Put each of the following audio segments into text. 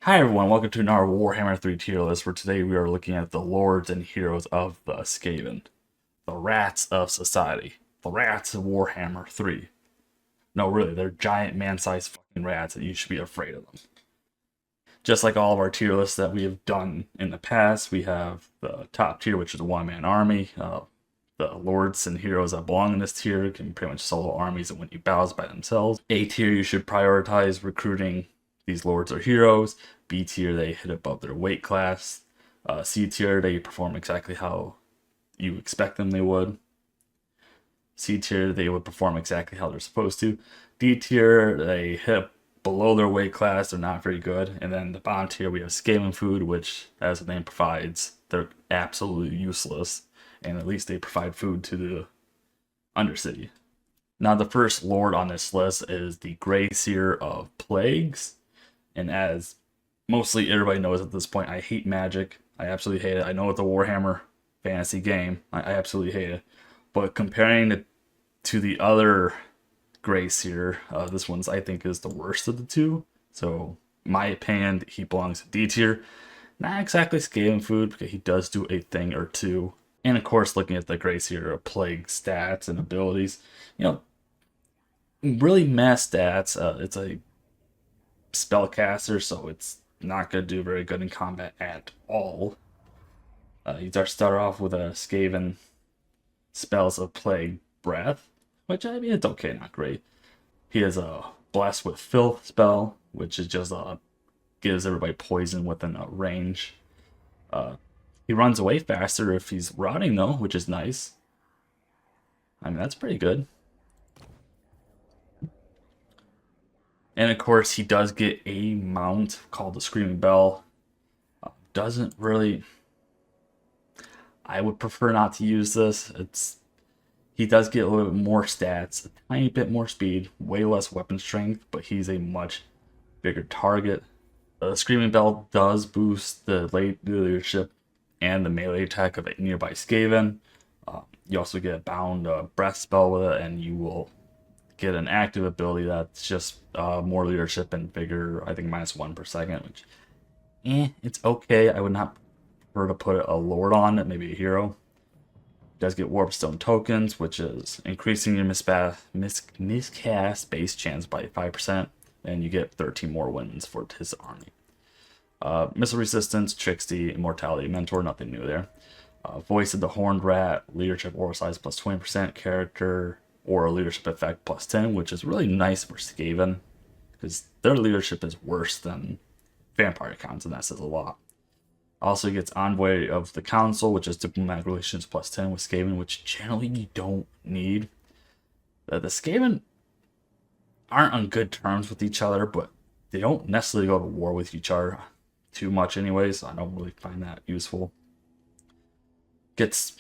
Hi everyone, welcome to another Warhammer 3 tier list, where today we are looking at the lords and heroes of the Skaven. The rats of society. The rats of Warhammer 3. No, really, they're giant man-sized fucking rats and you should be afraid of them. Just like all of our tier lists that we have done in the past, we have the top tier, which is a one-man army. The lords and heroes that belong in this tier can pretty much solo armies and win you battles by themselves. A tier, you should prioritize recruiting these lords or heroes. B tier, they hit above their weight class. C tier, they perform exactly how you expect them they would. C tier, they would perform exactly how they're supposed to. D tier, they hit below their weight class, they're not very good. And then the bottom tier, we have Skaven food, which, as the name provides, they're absolutely useless. And at least they provide food to the Undercity. Now, the first lord on this list is the Grey Seer of Plagues. And as mostly everybody knows at this point, I hate magic. I absolutely hate it. I know it's a Warhammer fantasy game. I absolutely hate it. But comparing it to the other Grey Seer, this one's, I think, is the worst of the two. So, in my opinion, he belongs to D tier. Not exactly Skaven food, because he does do a thing or two. And of course, looking at the Grey Seer of Plague stats and abilities, really mass stats. It's a spellcaster, so it's not going to do very good in combat at all. You start off with a Skaven spells of Plague Breath, which, I mean, it's okay, not great. He has a Blast with Filth spell, which is just gives everybody poison within a range. He runs away faster if he's rotting, though, which is nice. I mean, that's pretty good. And of course, he does get a mount called the Screaming Bell. Doesn't really... I would prefer not to use this. He does get a little bit more stats, a tiny bit more speed, way less weapon strength, but he's a much bigger target. The Screaming Bell does boost the leadership and the melee attack of a nearby Skaven. You also get a bound breath spell with it, and you will get an active ability that's just more leadership and bigger. I think -1 per second, which it's okay. I would not prefer to put a lord on it, maybe a hero. It does get Warpstone tokens, which is increasing your miscast base chance by 5%, and you get 13 more wins for his army. Missile resistance, Tricksty, Immortality, Mentor, nothing new there. Voice of the Horned Rat, leadership aura size plus 20%, character or leadership effect plus 10, which is really nice for Skaven, because their leadership is worse than vampire counts, and that says a lot. Also gets Envoy of the Council, which is diplomatic relations plus 10 with Skaven, which generally you don't need. The Skaven aren't on good terms with each other, but they don't necessarily go to war with each other too much anyways, so I don't really find that useful. Gets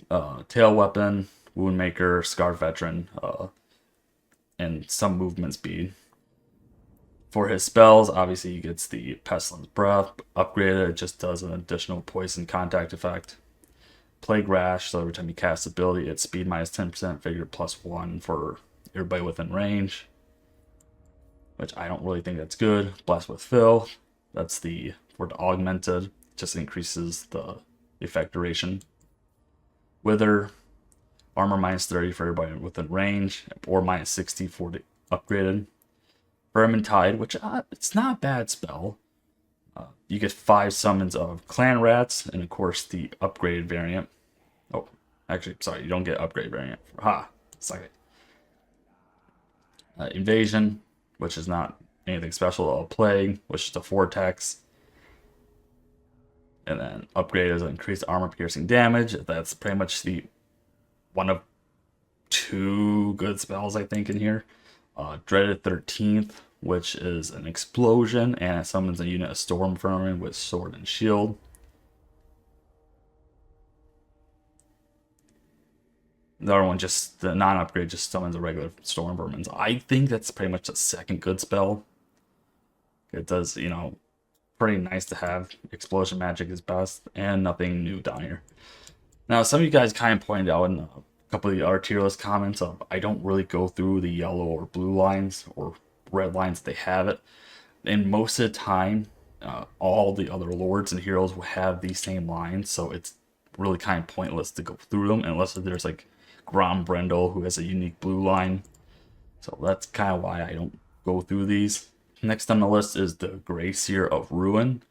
Tail Weapon, Woundmaker, Scarred Veteran, and some movement speed. For his spells, obviously he gets the Pestilence Breath upgraded. It just does an additional poison contact effect. Plague Rash, so every time you cast ability, it's speed -10%, figure +1 for everybody within range, which I don't really think that's good. Blast with Filth, that's for the augmented, just increases the effect duration. Wither, armor -30 for everybody within range, or -60 for the upgraded. Vermintide, which it's not a bad spell. You get 5 summons of Clan Rats, and of course the upgraded variant. Oh, actually, sorry, you don't get upgrade variant. Suck it. Invasion, which is not anything special. A Plague, which is a Vortex. And then upgrade is increased armor piercing damage. That's pretty much the one of 2 good spells, I think, in here. Dreaded 13th, which is an explosion, and it summons a unit of Storm Vermin with sword and shield. The other one, just the non-upgrade, just summons a regular Storm Vermin. I think that's pretty much the second good spell. It does, pretty nice to have. Explosion magic is best, and nothing new down here. Now, some of you guys kind of pointed out in a couple of the other tier list comments of I don't really go through the yellow or blue lines or red lines they have it. And most of the time, all the other lords and heroes will have these same lines, so it's really kind of pointless to go through them unless there's like Grom Brendel, who has a unique blue line. So that's kind of why I don't go through these. Next on the list is the Grey Seer of Ruin,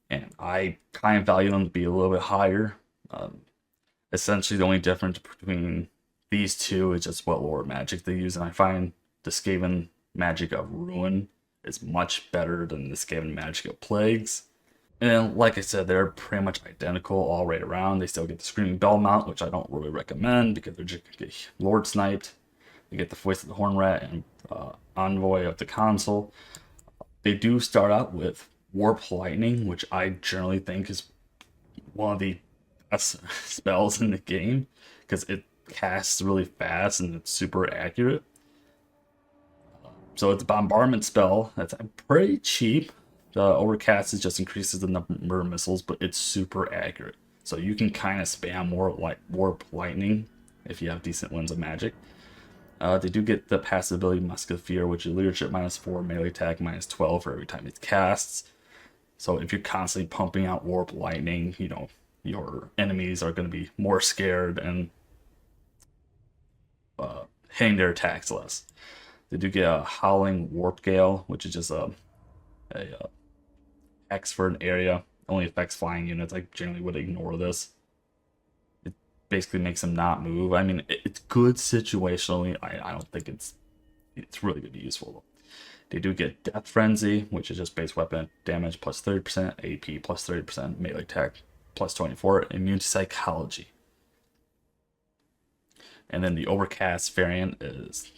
and I kind of value them to be a little bit higher. Essentially, the only difference between these two is just what lore magic they use, and I find the Skaven magic of Ruin is much better than the Skaven magic of Plagues. And like I said, they're pretty much identical all right around. They still get the Screaming Bell mount, which I don't really recommend because they're just going to get Lord sniped. They get the Voice of the Horn Rat and Envoy of the Consul. They do start out with Warp Lightning, which I generally think is one of the best spells in the game because it casts really fast and it's super accurate. So it's a bombardment spell that's pretty cheap. Overcast just increases the number of missiles, but it's super accurate. So you can kind of spam more like Warp Lightning if you have decent winds of magic. They do get the passive ability Musk of Fear, which is leadership -4, melee attack -12 for every time it casts. So if you're constantly pumping out Warp Lightning, you know, your enemies are going to be more scared and hitting their attacks less. They do get a Howling Warp Gale, which is just a X for an area. Only affects flying units. I generally would ignore this. It basically makes them not move. I mean, it's good situationally. I don't think it's really going to be useful. They do get Death Frenzy, which is just base weapon damage plus 30%, AP plus 30%, melee attack plus 24, immune to psychology. And then the Overcast variant is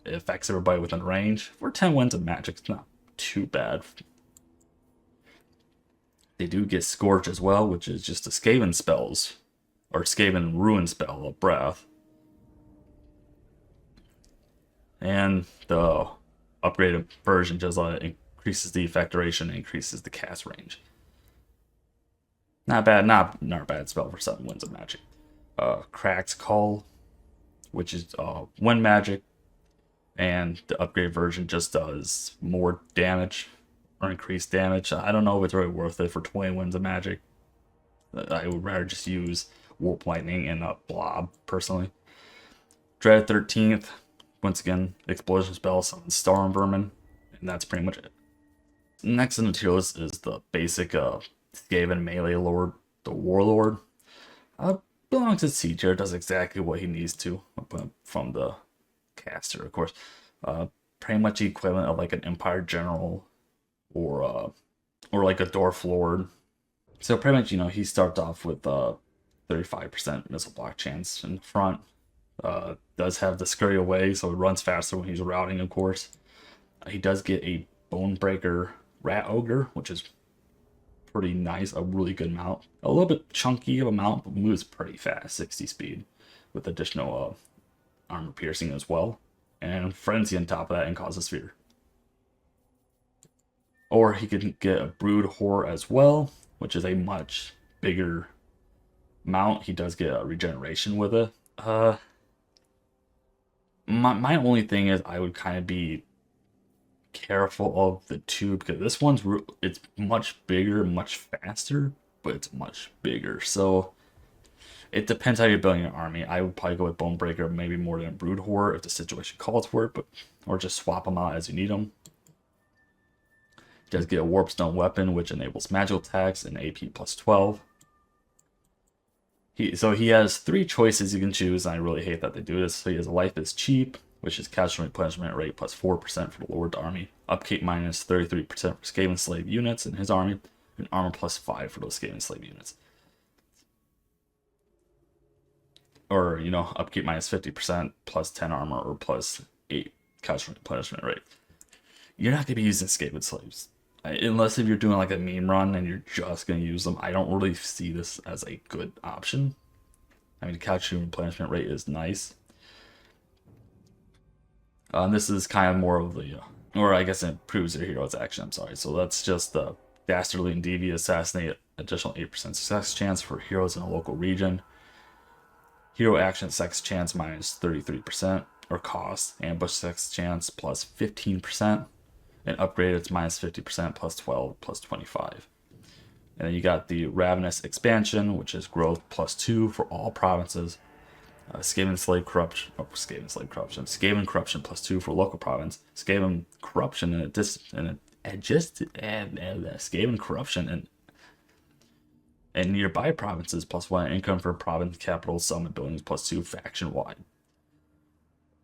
it affects everybody within range. For 10 winds of magic, it's not too bad. They do get Scorch as well, which is just a Skaven spells, or Skaven Ruin spell of Breath. And the upgraded version just increases the effect duration and increases the cast range. Not bad, not a bad spell for 7 winds of magic. Crack's Call, which is wind magic, and the upgrade version just does more damage or increased damage. I don't know if it's really worth it for 20 winds of magic. I would rather just use Warp Lightning and a Blob personally. Dread 13th, once again, explosion spell, summon Storm Vermin, and that's pretty much it. Next in the tier list is the basic Skaven melee lord, the Warlord. Belongs to C tier, does exactly what he needs to from the caster, of course. Pretty much the equivalent of like an Empire General or like a Dwarf Lord. So pretty much, you know, he starts off with 35% missile block chance in front. Does have the scurry away, so it runs faster when he's routing, of course. He does get a Bonebreaker Rat Ogre, which is pretty nice, a really good mount. A little bit chunky of a mount, but moves pretty fast, 60 speed, with additional armor piercing as well. And Frenzy on top of that and Causes Fear. Or he could get a Brood Whore as well, which is a much bigger mount. He does get a regeneration with it. My only thing is I would kind of be careful of the two because this one's it's much bigger, much faster, but it's much bigger. So it depends how you're building your army. I would probably go with Bonebreaker maybe more than Brood Whore if the situation calls for it, but or just swap them out as you need them. He does get a Warpstone weapon, which enables magical attacks and AP plus 12. So he has 3 choices you can choose, and I really hate that they do this. So he has Life is Cheap, which is casual replenishment rate plus 4% for the Lord army, upkeep minus 33% for Skaven slave units in his army, and armor plus 5 for those Skaven slave units. Or, you know, upkeep minus 50% plus 10 armor or plus 8 casual replenishment rate. You're not going to be using Skaven slaves. Unless if you're doing like a meme run and you're just going to use them, I don't really see this as a good option. I mean, casual replenishment rate is nice. This is kind of more of the, or I guess it improves their hero's action, I'm sorry. So that's just the Dastardly and Devious Assassinate, additional 8% success chance for heroes in a local region. Hero action success chance minus 33%, or cost, ambush success chance plus 15%. and upgrade it's minus 50% plus 12 plus 25. And then you got the Ravenous Expansion, which is growth plus 2 for all provinces. Skaven Slave Corruption, Skaven Corruption plus 2 for local province. Skaven Corruption Skaven Corruption and nearby provinces plus 1 income for province capital settlement buildings plus 2 faction wide.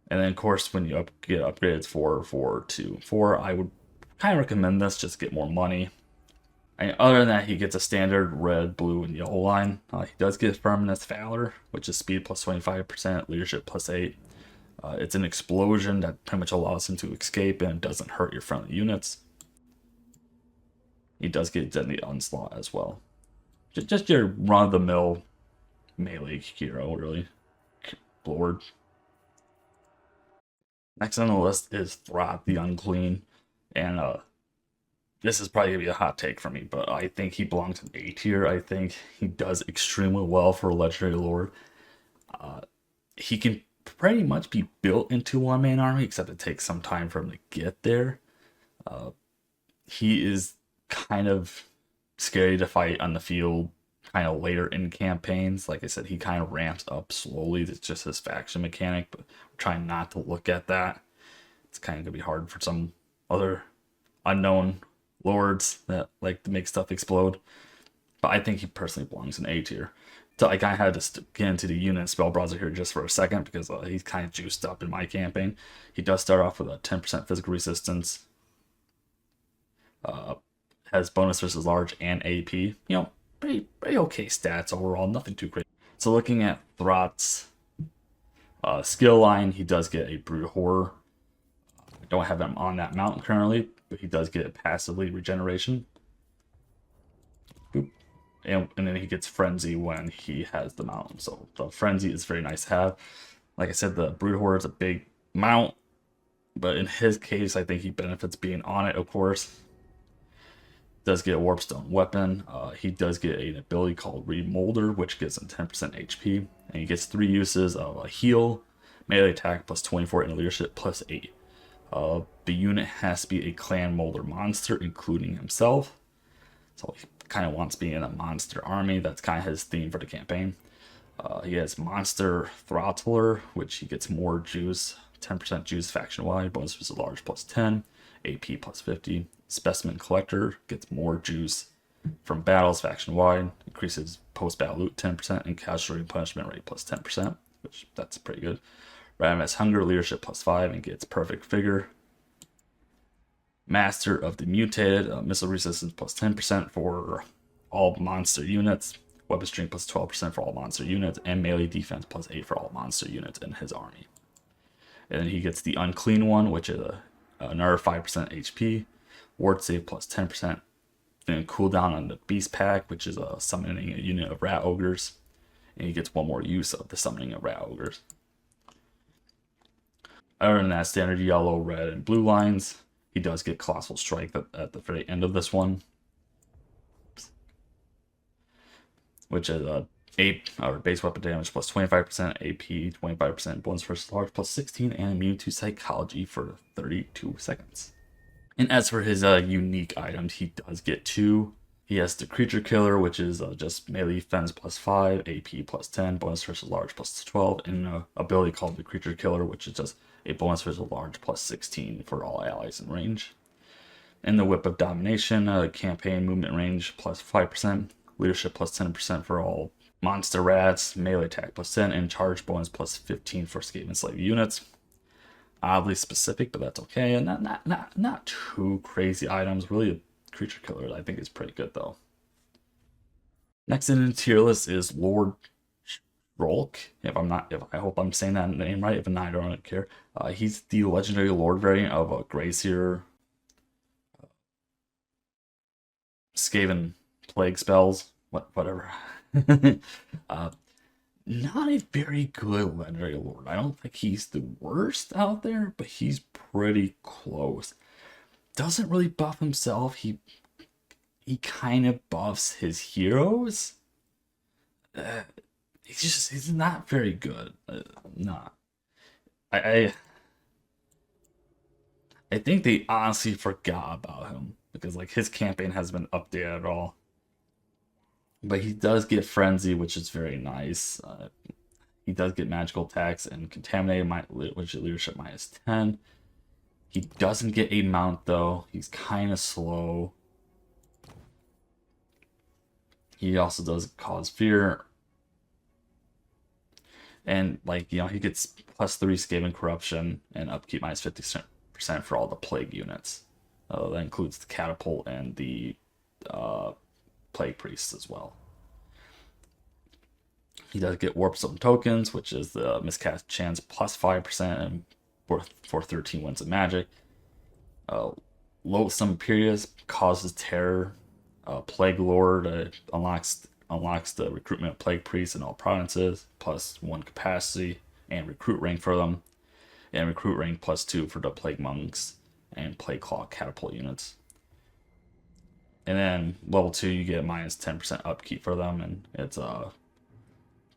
And then of course when you get upgrades 4 to 4, I would kind of recommend this, just get more money. And other than that, he gets a standard red, blue, and yellow line. He does get Firmness Valor, which is speed plus 25%, leadership plus 8. It's an explosion that pretty much allows him to escape and doesn't hurt your friendly units. He does get Deadly Onslaught as well. Just your run-of-the-mill melee hero, really. Lord. Next on the list is Throth the Unclean. And this is probably going to be a hot take for me, but I think he belongs in A tier. I think he does extremely well for a Legendary Lord. He can pretty much be built into one-man army, except it takes some time for him to get there. He is kind of scary to fight on the field kind of later in campaigns. Like I said, he kind of ramps up slowly. It's just his faction mechanic, but we're trying not to look at that. It's kind of going to be hard for some other unknown lords that like to make stuff explode. But I think he personally belongs in A tier. So I kind of had to get into the unit spell browser here just for a second because he's kind of juiced up in my campaign. He does start off with a 10% physical resistance. Has bonus versus large and AP. You know, pretty okay stats overall. Nothing too crazy. So looking at Throth's skill line, he does get a Brood Horror. I don't have him on that mountain currently, but he does get passively regeneration. Boop. And then he gets Frenzy when he has the mountain. So the Frenzy is very nice to have. Like I said, the Brood Horror is a big mount, but in his case, I think he benefits being on it, of course. Does get a Warpstone weapon. He does get an ability called Remolder, which gives him 10% HP. And he gets 3 uses of a heal, melee attack plus 24, and leadership plus 8. The unit has to be a clan molder monster, including himself. So he kind of wants to be in a monster army. That's kind of his theme for the campaign. He has Monster Throttler, which he gets more juice, 10% juice faction wide, bonus versus large plus 10, AP plus 50. Specimen Collector gets more juice from battles faction wide, increases post battle loot 10%, and casualty punishment rate plus 10%, which that's pretty good. Ravenous Hunger, leadership plus 5, and gets perfect figure. Master of the Mutated, missile resistance plus 10% for all monster units, weapon strength plus 12% for all monster units, and melee defense plus 8 for all monster units in his army. And then he gets the Unclean one, which is another 5% HP, ward save plus 10%, and cooldown on the Beast Pack, which is summoning a unit of Rat Ogres, and he gets one more use of the summoning of Rat Ogres. Other than that, standard yellow, red, and blue lines. He does get Colossal Strike at the very end of this one, which is base weapon damage plus 25%, AP 25%, bonus versus large plus 16, and immune to psychology for 32 seconds. And as for his unique items, he does get 2. He has the Creature Killer, which is just melee defense plus 5, AP plus 10, bonus versus large plus 12, and an ability called the Creature Killer, which is just a bonus versus large plus 16 for all allies in range. And the Whip of Domination, campaign movement range plus 5%, leadership plus 10% for all monster rats, melee attack plus 10, and charge bonus plus 15 for Skaven Slave units. Oddly specific, but that's okay. And not too crazy items. Really, a Creature Killer I think is pretty good though. Next in the tier list is Lord Rolk. I hope I'm saying that name right. If not, I don't care. He's the legendary Lord variant of Grazier, Skaven Plague Spells, whatever. Not a very good legendary lord. I don't think he's the worst out there, but he's pretty close. Doesn't really buff himself. He kind of buffs his heroes. He's not very good. Not. I think they honestly forgot about him because like his campaign hasn't been updated at all. But he does get frenzy, which is very nice. He does get magical attacks and contaminated, which is leadership -10. He doesn't get a mount though. He's kind of slow. He also does cause fear. And like, he gets +3 Skaven corruption and upkeep -50% for all the plague units. That includes the catapult and the plague priests as well. He does get warp zone tokens, which is the miscast chance +5% and for 13 winds of magic. Loathsome Imperius causes terror. Plague Lord unlocks the recruitment of plague priests in all provinces, +1 capacity and recruit rank for them, and recruit rank +2 for the plague monks and plague claw catapult units. And then level 2, you get -10% upkeep for them, and it's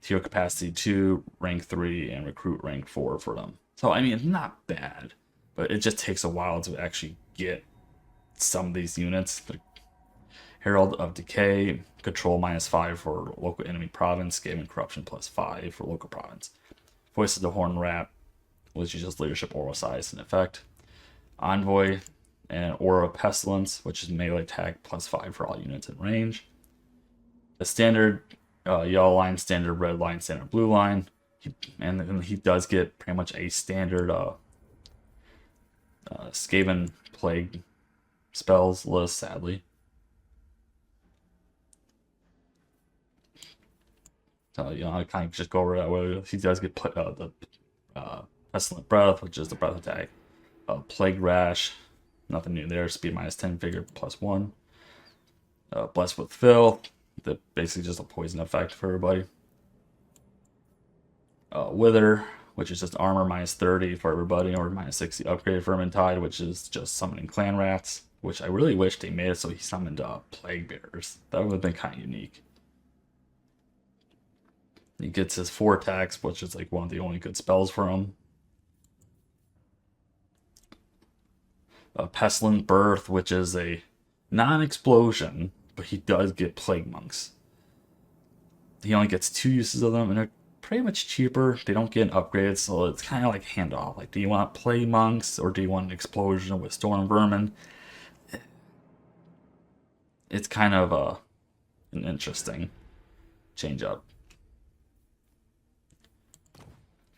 tier capacity 2, rank 3, and recruit rank 4 for them. So I mean, it's not bad, but it just takes a while to actually get some of these units. The Herald of Decay, control -5 for local enemy province, Skaven corruption +5 for local province. Voice of the Horn Rat, which is just leadership aura size in effect. Envoy and Aura of Pestilence, which is melee attack +5 for all units in range. The standard yellow line, standard red line, standard blue line. And he does get pretty much a standard Skaven plague spells list, sadly. So, I kind of just go over that way. He does get the Pestilent Breath, which is the breath attack. Plague Rash, nothing new there. Speed -10, vigor +1. Blessed with Filth, that basically just a poison effect for everybody. Wither, which is just armor -30 for everybody, or -60 upgraded Vermintide, which is just summoning clan rats, which I really wish they made it so he summoned plague bears. That would have been kind of unique. He gets his 4 attacks, which is like one of the only good spells for him. Pestilent Birth, which is a non-explosion, but he does get plague monks. He only gets 2 uses of them, and they're pretty much cheaper. They don't get an upgrade, so it's kind of like handoff. Like, do you want plague monks, or do you want an explosion with storm vermin? It's kind of an interesting change up.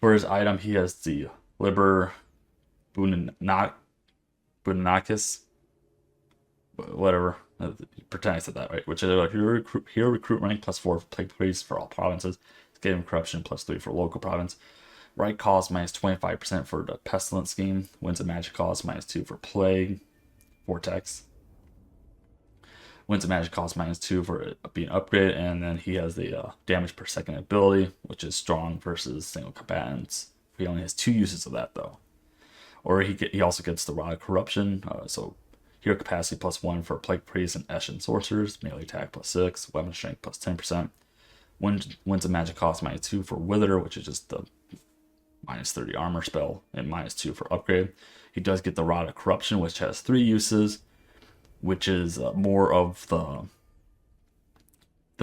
For his item, he has the Liber Bunakis, whatever. Pretend I said that right. Which is a hero recruit rank +4 for plague priests for all provinces. Skaven corruption +3 for local province. Right cost -25% for the pestilence scheme. Winds of magic cost -2 for plague vortex. Winds of magic cost -2 for it being upgraded, and then he has the damage per second ability, which is strong versus single combatants. He only has 2 uses of that though. Or he also gets the Rod of Corruption, so hero capacity +1 for plague priests and Eshin sorcerers, melee attack +6, weapon strength +10%. Winds of magic cost -2 for Wither, which is just the -30 armor spell, and -2 for upgrade. He does get the Rod of Corruption, which has 3 uses, which is more of the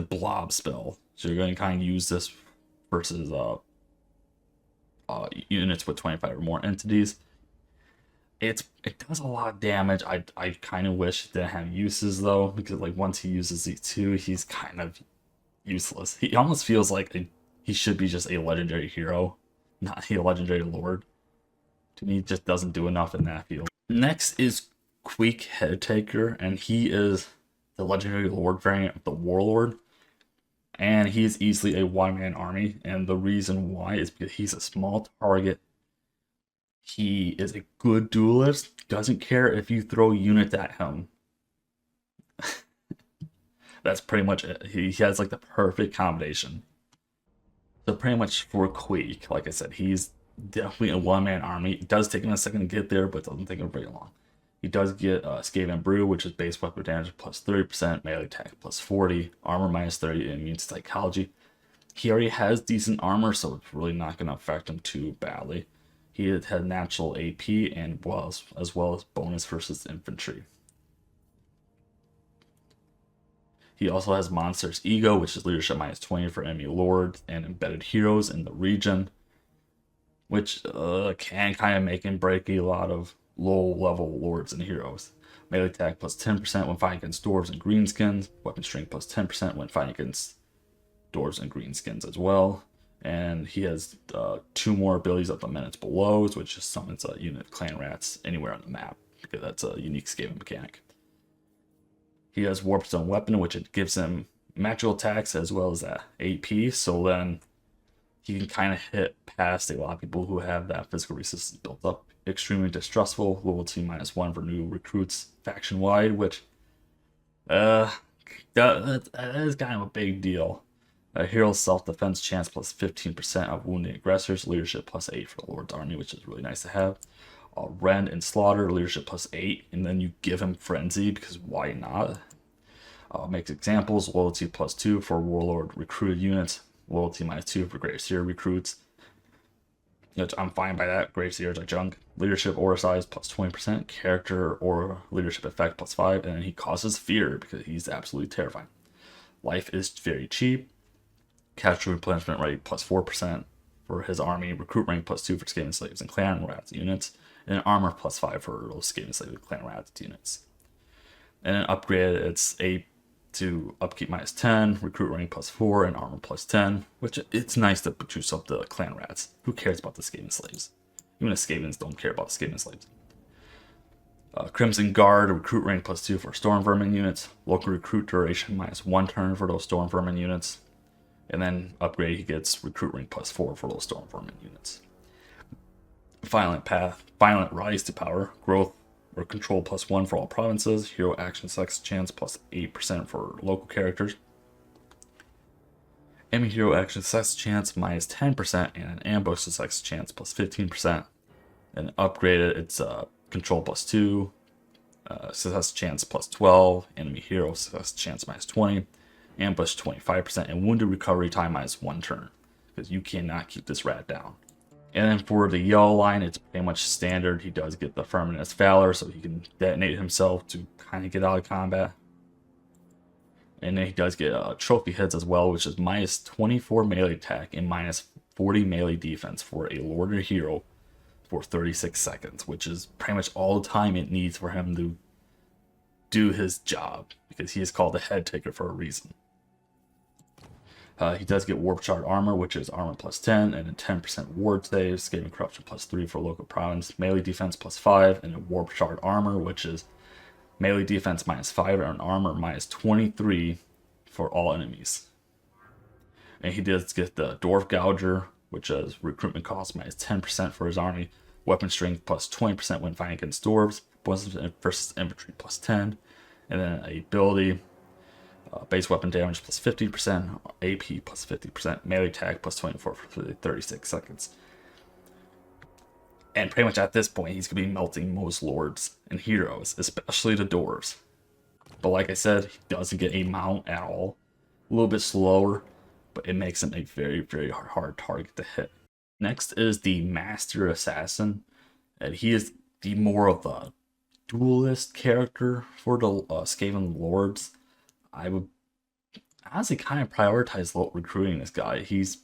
blob spell. So you're going to kind of use this versus units with 25 or more entities. It does a lot of damage. I kind of wish it didn't have uses though, because like once he uses these 2, he's kind of useless. He almost feels like he should be just a legendary hero, not a legendary lord. To me, he just doesn't do enough in that field. Next is Queek Headtaker, and he is the legendary lord variant of the warlord, and he's easily a one-man army. And the reason why is because he's a small target. He is a good duelist, doesn't care if you throw units at him. That's pretty much it. He has like the perfect combination. So pretty much for Queek, like I said, he's definitely a one-man army. It does take him a second to get there, but it doesn't take him very long. He does get Skaven Brew, which is base weapon damage +30%, melee attack +40, armor -30, and immune to psychology. He already has decent armor, so it's really not going to affect him too badly. He had natural AP and as well as bonus versus infantry. He also has Monster's Ego, which is leadership -20 for enemy lords and embedded heroes in the region, which can kind of make and break a lot of low-level lords and heroes. Melee attack plus 10% when fighting against dwarves and greenskins. Weapon strength plus 10% when fighting against dwarves and greenskins as well. And he has 2 more abilities up the minutes below, which just summons a unit of clan rats anywhere on the map, because that's a unique Skaven mechanic. He has Warpstone Weapon, which it gives him magical attacks as well as that AP, so then he can kind of hit past a lot of people who have that physical resistance built up. Extremely distrustful, loyalty -1 for new recruits faction wide, which that is kind of a big deal. A hero's self-defense chance plus 15% of wounding aggressors, leadership plus 8 for the Lord's army, which is really nice to have. Rend and Slaughter, leadership plus 8, and then you give him Frenzy, because why not? Makes examples, loyalty plus 2 for Warlord recruited units, loyalty -2 for Great Seer recruits. I'm fine by that. Great Seers are junk. Leadership aura size plus 20%, character or leadership effect plus 5, and then he causes fear because he's absolutely terrifying. Life is very cheap. Casual replenishment rate plus 4% for his army, recruit rank plus 2 for Skaven slaves and clan rats units, and armor plus 5 for those Skaven slaves and clan rats units. And then upgrade, it's 8 to upkeep -10, recruit rank plus 4, and armor plus 10, which it's nice to juice up the clan rats. Who cares about the Skaven slaves? Even the Skavens don't care about the Skaven slaves. Crimson Guard, recruit rank plus 2 for Storm Vermin units, local recruit duration -1 turn for those Storm Vermin units, and then upgrade, he gets recruit rank plus 4 for those Storm Vermin units. Violent Path, Violent Rise to Power, growth or control plus 1 for all provinces, hero action success chance plus 8% for local characters, enemy hero action success chance -10%, and an ambush success chance plus 15%. And upgraded, it's control plus 2, success chance plus 12, enemy hero success chance -20, ambush 25%, and wounded recovery time -1 turn, because you cannot keep this rat down. And then for the yellow line, it's pretty much standard. He does get the Firmness Valor, so he can detonate himself to kind of get out of combat. And then he does get trophy hits as well, which is -24 melee attack and -40 melee defense for a Lord or hero for 36 seconds, which is pretty much all the time it needs for him to do his job, because he is called the Head Taker for a reason. He does get Warp Shard Armor, which is armor plus 10, and a 10% ward save, Skaven Corruption plus 3 for local province, melee defense plus 5, and a Warp Shard Armor, which is melee defense -5 and armor -23 for all enemies. And he does get the Dwarf Gouger, which is recruitment cost -10% for his army, weapon strength plus 20% when fighting against dwarves, bonus versus infantry plus 10, and then a ability. Base weapon damage plus 50%, AP plus 50%, melee attack plus 24 for 36 seconds. And pretty much at this point, he's going to be melting most lords and heroes, especially the dwarves. But like I said, he doesn't get a mount at all. A little bit slower, but it makes him a very, very hard target to hit. Next is the Master Assassin, and he is the more of a duelist character for the Skaven lords. I would honestly kind of prioritize recruiting this guy. He's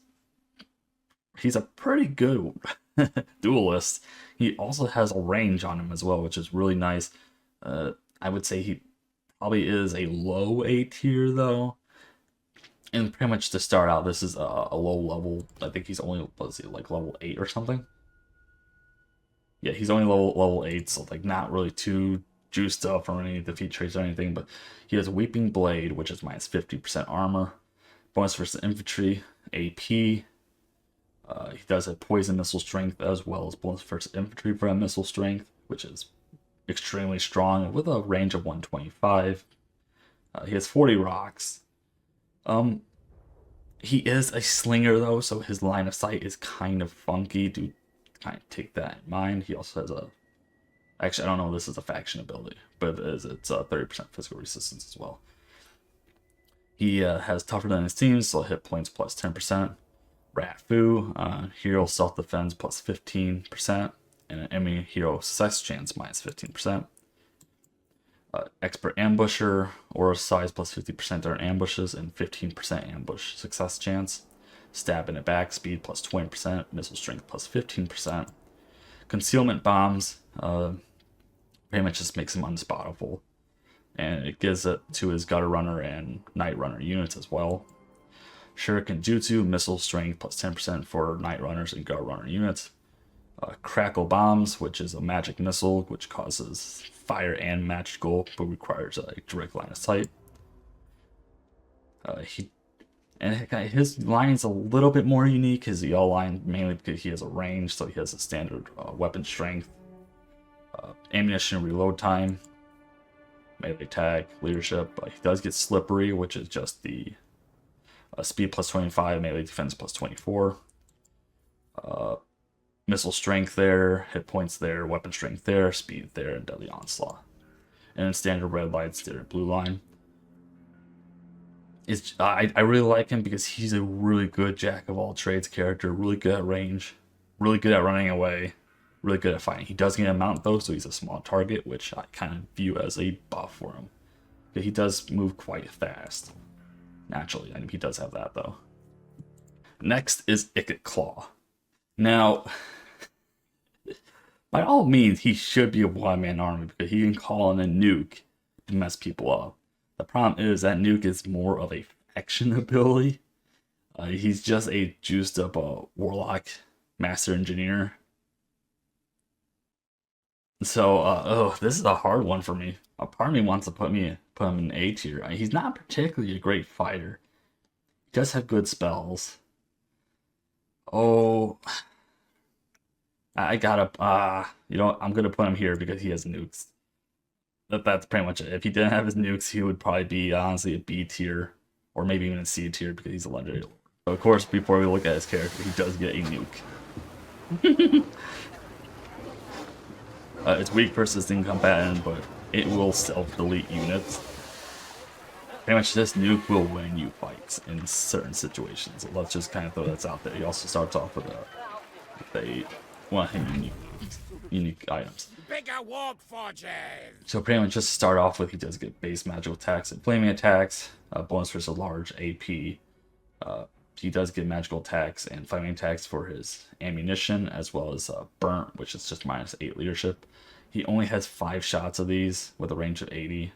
a pretty good duelist. He also has a range on him as well, which is really nice. I would say he probably is a low A tier though. And pretty much to start out, this is a low level. I think he's only, was he like level 8 or something? Yeah, he's only level 8, so like not really too juiced up or any defeat traits or anything, but he has Weeping Blade, which is -50% armor, bonus versus infantry, AP. He does have poison missile strength as well as bonus versus infantry for missile strength, which is extremely strong with a range of 125. He has 40 rocks. He is a slinger though, so his line of sight is kind of funky. Do kind of take that in mind. He also has a, actually I don't know if this is a faction ability, but it's 30% physical resistance as well. He has tougher than his team, so hit points plus 10%, Rat Fu, hero self-defense plus 15%, and an enemy hero success chance minus 15%. Expert Ambusher, aura size plus 50% during ambushes, and 15% ambush success chance. Stab in the back, speed plus 20%, missile strength plus 15%. Concealment bombs, pretty much just makes him unspottable. And it gives it to his Gutter Runner and Night Runner units as well. Shuriken Jutsu, missile strength plus 10% for Night Runners and Gutter Runner units. Crackle Bombs, which is a magic missile which causes fire and magical, but requires a direct line of sight. His line is a little bit more unique. His EL line, mainly because he has a range, so he has a standard weapon strength, ammunition reload time, melee tag, leadership. He does get Slippery, which is just the speed plus 25, melee defense plus 24. Missile strength there, hit points there, weapon strength there, speed there, and deadly onslaught. And then standard red line, standard blue line. I really like him because he's a really good jack of all trades character, really good at range, really good at running away, really good at fighting. He does get a mount though, so he's a small target, which I kind of view as a buff for him. But he does move quite fast, naturally. I mean, he does have that though. Next is Ikit Claw. Now, by all means, he should be a one-man army because he can call in a nuke to mess people up. The problem is that nuke is more of a faction ability. He's just a juiced up warlock master engineer. So, this is a hard one for me. A part of me wants to put him in A tier. He's not particularly a great fighter. He does have good spells. Oh, I gotta, I'm gonna put him here because he has nukes. That's pretty much it. If he didn't have his nukes, he would probably be honestly a B tier, or maybe even a C tier because he's a legendary. So of course, before we look at his character, he does get a nuke. It's weak versus incombatant, but it will self-delete units. Pretty much this nuke will win you fights in certain situations. So let's just kind of throw that out there. He also starts off with unique items. Bigger warp forges. So pretty much just start off with, he does get base magical attacks and flaming attacks, bonus versus large AP. He does get magical attacks and flaming attacks for his ammunition, as well as burnt, which is just minus 8 leadership. He only has 5 shots of these with a range of 80.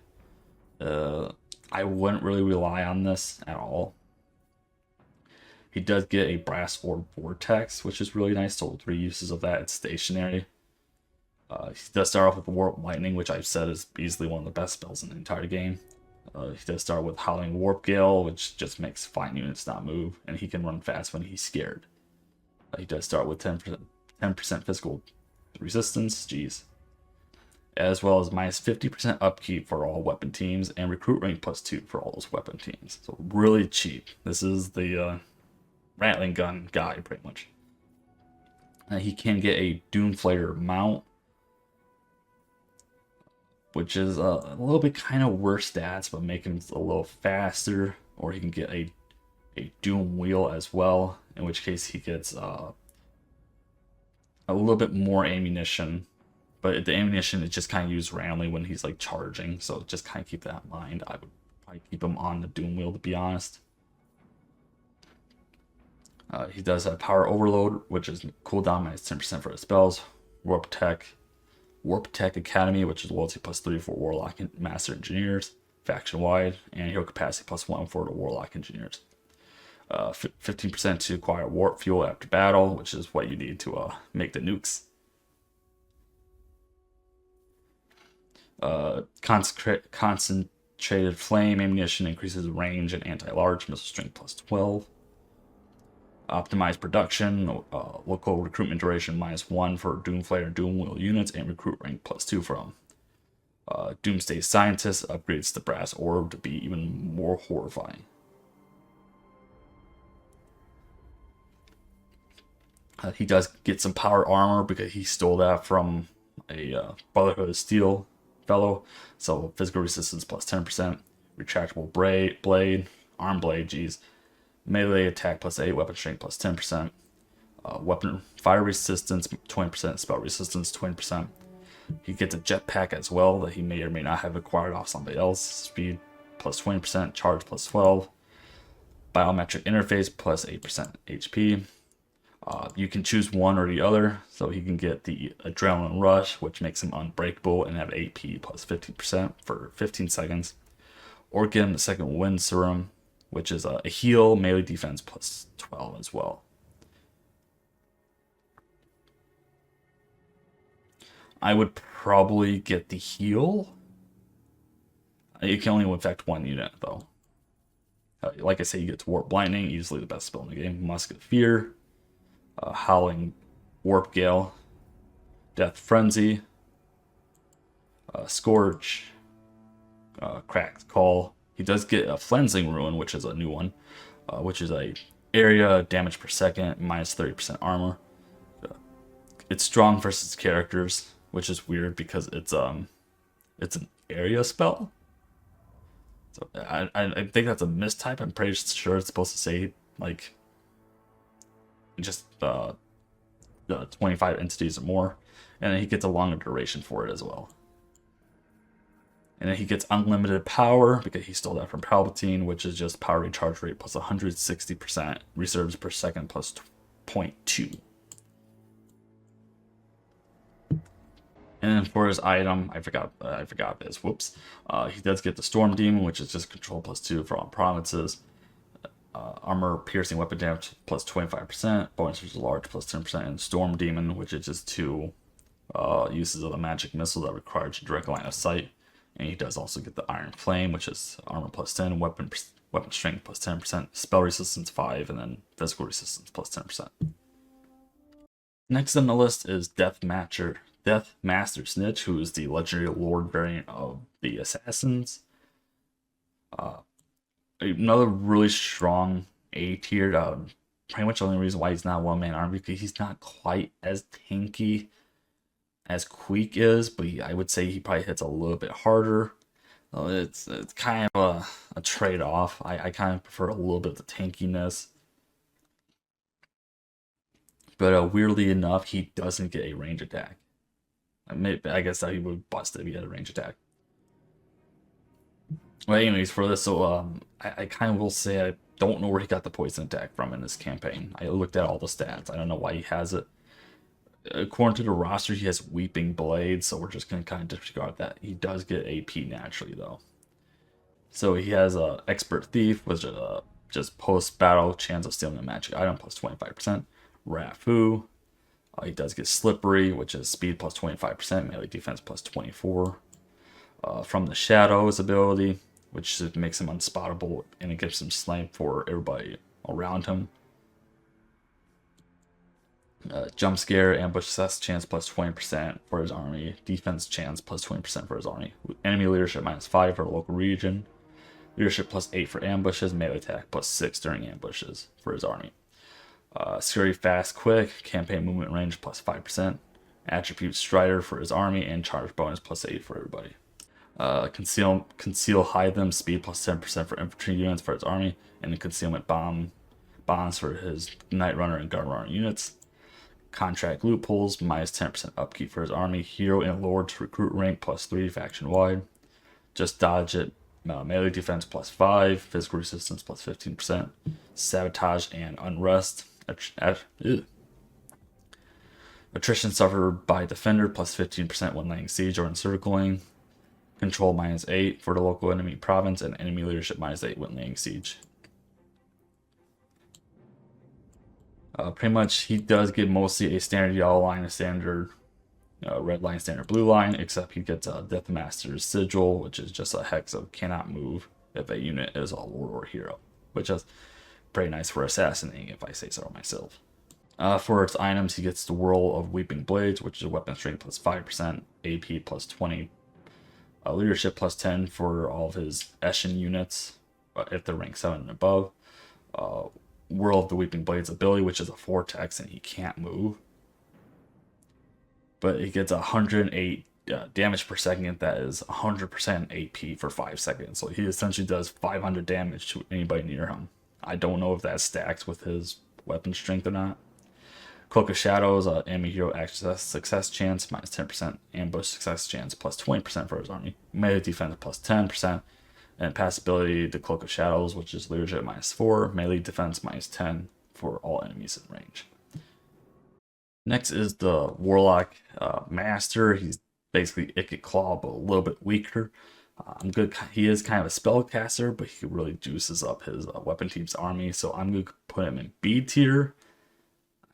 I wouldn't really rely on this at all. He does get a brass orb vortex, which is really nice. So 3 uses of that. It's stationary. He does start off with warp lightning, which I've said is easily one of the best spells in the entire game. He does start with howling warp gale, which just makes fine units not move, and he can run fast when he's scared. He does start with 10% physical resistance, jeez, as well as minus 50% upkeep for all weapon teams, and recruit rank +2 for all those weapon teams. So really cheap. This is the Rattling gun guy, pretty much. He can get a Doomflayer mount, which is a little bit kind of worse stats, but make him a little faster. Or he can get a Doom wheel as well, in which case he gets a little bit more ammunition. But the ammunition is just kind of used randomly when he's like charging, so just kind of keep that in mind. I would probably keep him on the Doom wheel, to be honest. He does have Power Overload, which is cooldown minus 10% for his spells. Warp Tech Academy, which is loyalty +3 for Warlock and Master Engineers, faction wide, and hero capacity +1 for the Warlock Engineers. 15% to acquire warp fuel after battle, which is what you need to make the nukes. Concentrated Flame ammunition increases range and anti-large missile strength +12. Optimized production, local recruitment duration -1 for Doomflayer and Doomwheel units, and recruit rank +2 from Doomsday Scientist. Upgrades the brass orb to be even more horrifying. He does get some power armor because he stole that from a Brotherhood of Steel fellow. So physical resistance +10%, retractable blade, arm blade, geez. Melee attack plus 8, weapon strength plus 10%. Weapon fire resistance 20%, spell resistance 20%. He gets a jetpack as well that he may or may not have acquired off somebody else. Speed plus 20%, charge plus 12. Biometric interface plus 8% HP. You can choose one or the other, so he can get the adrenaline rush, which makes him unbreakable and have AP plus 50% for 15 seconds, or get him the second wind serum, which is a heal, melee defense plus 12 as well. I would probably get the heal. You can only infect one unit though. Like I say, you get to Warp Lightning, easily the best spell in the game. Musk of Fear, Howling Warp Gale, Death Frenzy, Scourge, Cracked Call. He does get a Flensing Ruin, which is a new one, which is a area damage per second, minus 30% armor. It's strong versus characters, which is weird because it's an area spell. So I think that's a mistype. I'm pretty sure it's supposed to say like just 25 entities or more, and then he gets a longer duration for it as well. And then he gets unlimited power because he stole that from Palpatine, which is just power recharge rate plus 160%, reserves per second plus 0.2. And then for his item, I forgot this. Whoops. He does get the Storm Demon, which is just control plus 2 for all provinces. Armor piercing weapon damage plus 25%. Bonus versus large plus 10%. And Storm Demon, which is just 2 uses of the magic missile that requires direct line of sight. And he does also get the Iron Flame, which is armor plus 10, weapon strength plus 10%, spell resistance 5, and then physical resistance plus 10%. Next on the list is Death Master Snitch, who is the legendary lord variant of the Assassins. Another really strong A tier. Pretty much the only reason why he's not one-man army because he's not quite as tanky as Queek is, but I would say he probably hits a little bit harder. It's kind of a trade-off. I kind of prefer a little bit of the tankiness. But weirdly enough, he doesn't get a range attack. I guess that he would bust if he had a range attack. But anyways, for this, so I kind of will say I don't know where he got the poison attack from in this campaign. I looked at all the stats. I don't know why he has it. According to the roster, he has Weeping Blade, so we're just going to kind of disregard that. He does get AP naturally, though. So he has Expert Thief, which is just post-battle chance of stealing a magic item plus 25%. Rafu. He does get Slippery, which is speed plus 25%, melee defense plus 24. From the Shadows ability, which makes him unspottable, and it gives him snipe for everybody around him. Jump Scare, Ambush Success chance plus 20% for his army. Defense chance plus 20% for his army. Enemy Leadership minus 5 for the local region. Leadership plus 8 for ambushes. Melee attack plus 6 during ambushes for his army. Scary Fast Quick, campaign movement range plus 5%. Attribute Strider for his army, and charge bonus plus 8 for everybody. Conceal Hide Them, speed plus 10% for infantry units for his army, and the concealment bombs for his Knight Runner and Gun Runner units. Contract Loopholes, minus 10% upkeep for his army. Hero and Lord to recruit rank plus 3 faction wide. Just dodge it. Melee defense plus 5, physical resistance plus 15%. Sabotage and Unrest. Attrition suffered by defender plus 15% when laying siege or encircling. Control minus 8 for the local enemy province, and enemy leadership minus 8 when laying siege. Pretty much, he does get mostly a standard yellow line, a standard red line, standard blue line, except he gets a Death Master's Sigil, which is just a hex of cannot move if a unit is a lord or hero, which is pretty nice for assassinating, if I say so myself. For its items, he gets the Whirl of Weeping Blades, which is weapon strength plus 5%, AP plus 20, leadership plus 10 for all of his Eshin units, if they're rank 7 and above. Whirl of the Weeping Blades ability, which is a vortex and he can't move. But he gets 108 damage per second, that is 100% AP for 5 seconds. So he essentially does 500 damage to anybody near him. I don't know if that stacks with his weapon strength or not. Cloak of Shadows, enemy hero access success chance minus 10%, ambush success chance plus 20% for his army, melee defense plus 10%, and pass ability to Cloak of Shadows, which is leadership minus 4, melee defense minus 10 for all enemies in range. Next is the Warlock Master. He's basically Ikit Claw, but a little bit weaker. He is kind of a spellcaster, but he really juices up his weapon team's army, so I'm going to put him in B tier.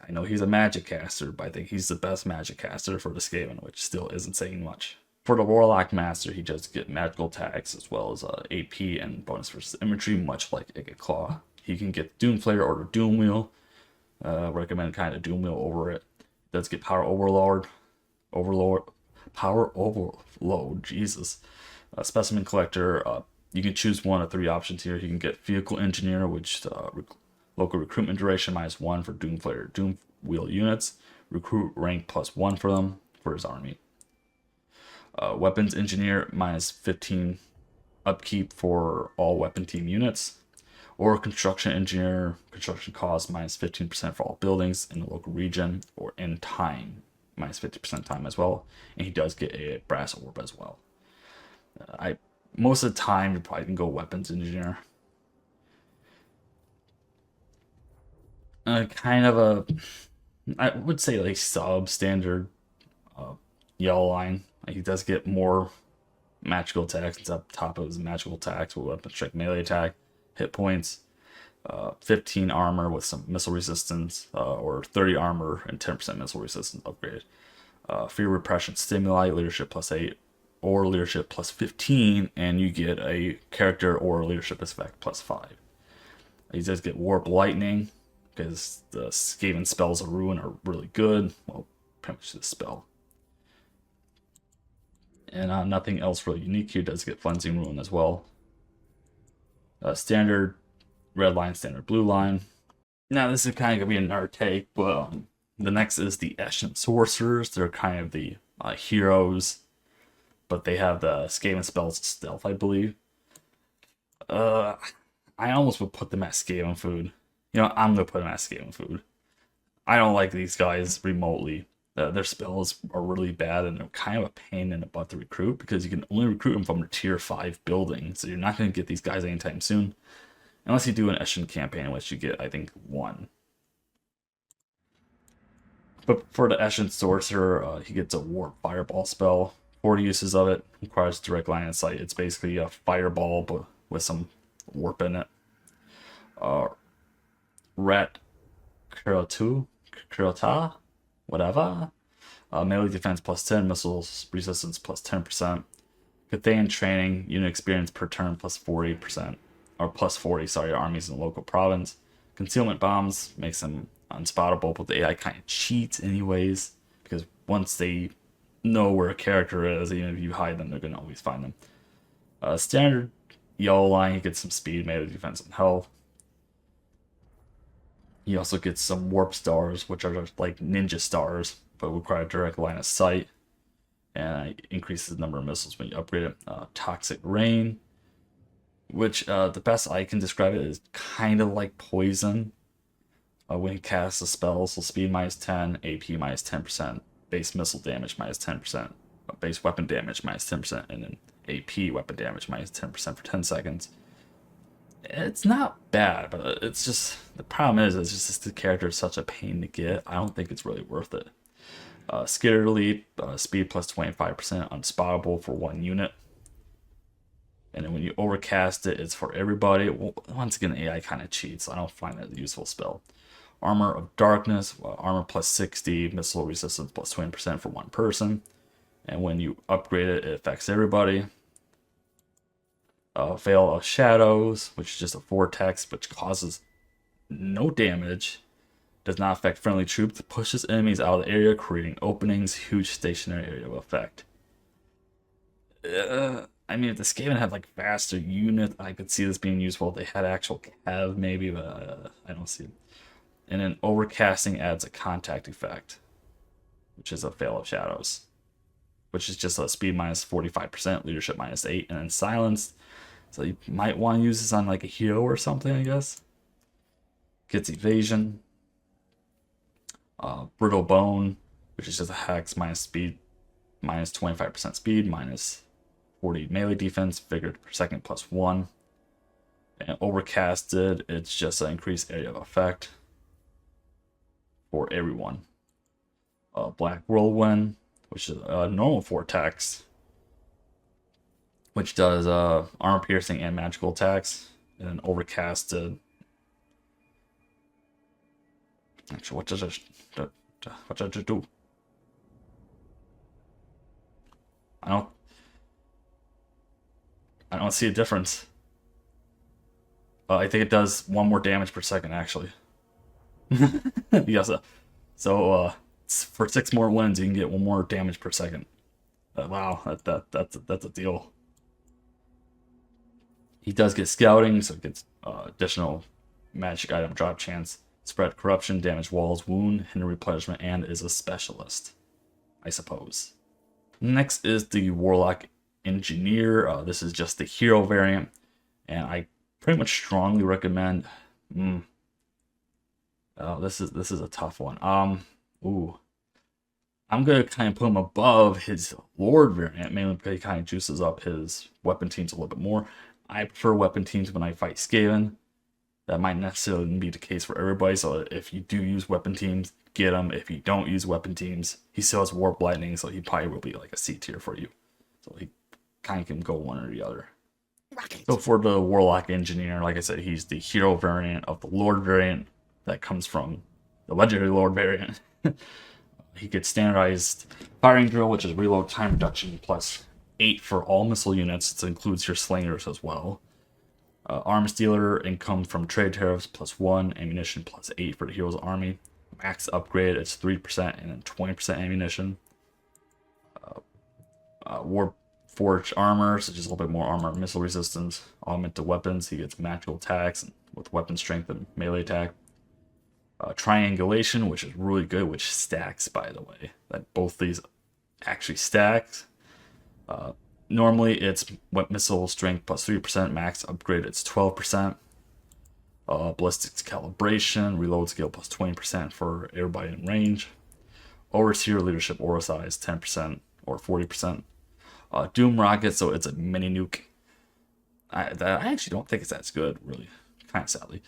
I know he's a magic caster, but I think he's the best magic caster for the Skaven, which still isn't saying much. For the Warlock Master, he does get magical attacks as well as AP and bonus versus infantry, much like Ikit Claw. He can get Doom Flayer or the Doom Wheel. Recommend kind of Doom Wheel over it. Does get Power Overload, Jesus. Specimen Collector, you can choose one of 3 options here. You can get Vehicle Engineer, which local recruitment duration -1 for Doom Flayer Doom Wheel units. Recruit rank +1 for them for his army. Weapons Engineer -15 upkeep for all weapon team units. Or Construction Engineer, construction cost -15% for all buildings in the local region, or in time, -50% time as well. And he does get a brass orb as well. Most of the time, you probably can go Weapons Engineer. Kind of a, I would say like substandard yellow line. He does get more magical attacks. It's up top of his magical attacks with weapon strike, melee attack, hit points, 15 armor with some missile resistance, or 30 armor and 10% missile resistance upgrade. Fear repression stimuli, leadership +8 or leadership +15, and you get a character or leadership effect +5. He does get warp lightning because the Skaven spells of ruin are really good. Well, pretty much the spell. And nothing else really unique here. Does get Cleansing Ruin as well. Standard red line, standard blue line. Now this is kind of going to be another take, but the next is the Eshin Sorcerers. They're kind of the heroes, but they have the Skaven spells stealth, I believe. I almost would put them as Skaven food. You know, I'm going to put them as Skaven food. I don't like these guys remotely. Their spells are really bad, and they're kind of a pain in the butt to recruit because you can only recruit them from a tier 5 building. So you're not going to get these guys anytime soon. Unless you do an Eshin campaign, in which you get, I think, 1. But for the Eshin Sorcerer, he gets a Warp Fireball spell. 40 uses of it. Requires direct line of sight. It's basically a fireball, but with some warp in it. Rat Kurota, whatever. Melee defense +10, missiles resistance +10%. Cathayan training, unit experience per turn +40%. Or +40, sorry, armies in the local province. Concealment bombs makes them unspottable, but the AI kind of cheats anyways, because once they know where a character is, even if you hide them, they're going to always find them. Standard yellow line, he gets some speed, melee defense, and health. He also gets some warp stars, which are just like ninja stars, but require direct line of sight, and increases the number of missiles when you upgrade it. Toxic Rain, which the best I can describe it is kind of like poison. When he casts a spell, so speed -10, AP -10%, base missile damage -10%, base weapon damage -10%, and then AP weapon damage -10% for 10 seconds. It's not bad, but it's just, the problem is just the character is such a pain to get. I don't think it's really worth it. Skitter Leap, speed +25%, unspottable for 1 unit. And then when you overcast it, it's for everybody. Well, once again, AI kind of cheats, so I don't find that a useful spell. Armor of Darkness, armor +60, missile resistance +20% for 1 person. And when you upgrade it, it affects everybody. Veil of Shadows, which is just a vortex, which causes no damage. Does not affect friendly troops. Pushes enemies out of the area, creating openings. Huge stationary area of effect. I mean, if the Skaven had like faster unit, I could see this being useful. If they had actual cav, maybe, but I don't see it. And then Overcasting adds a contact effect, which is a Veil of Shadows, which is just a speed -45%, leadership -8, and then Silenced. So you might want to use this on like a hero or something, I guess. Gets evasion. Brittle bone, which is just a hex minus speed, minus 25% speed, minus 40 melee defense, vigor per second plus 1. And overcasted, it's just an increased area of effect for everyone. Black whirlwind, which is a normal vortex, which does armor piercing and magical attacks. And then overcasted. Actually, what does it do? I don't see a difference. I think it does 1 more damage per second, actually. Yes. So for 6 more wins, you can get 1 more damage per second. Wow, that's a deal. He does get scouting, so it gets additional magic item drop chance, spread corruption, damage walls, wound, hinder replenishment, and is a specialist, I suppose. Next is the Warlock Engineer. This is just the hero variant, and I pretty much strongly recommend. This is a tough one. I'm gonna kind of put him above his Lord variant, mainly because he kind of juices up his weapon teams a little bit more. I prefer weapon teams when I fight Skaven. That might necessarily be the case for everybody, so if you do use weapon teams, get him. If you don't use weapon teams, he still has Warp Lightning, so he probably will be like a C tier for you. So he kind of can go one or the other. Rocket. So for the Warlock Engineer, like I said, he's the hero variant of the Lord variant that comes from the Legendary Lord variant. He gets standardized firing drill, which is reload time reduction plus 8 for all missile units. It includes your slingers as well. Arms dealer income from trade tariffs plus 1, ammunition plus 8 for the hero's army. Max upgrade, it's 3% and then 20% ammunition. War forged armor, so just a little bit more armor and missile resistance. Augment to weapons, he gets magical attacks with weapon strength and melee attack. Triangulation, which is really good, which stacks, by the way. That both these actually stacks. Normally it's missile strength plus 3%, max upgrade it's 12%. Ballistics calibration, reload skill plus 20% for everybody in range. Overseer leadership aura size 10% or 40%. Doom rocket, so it's a mini nuke. I actually don't think it's as good, really, kind of sadly.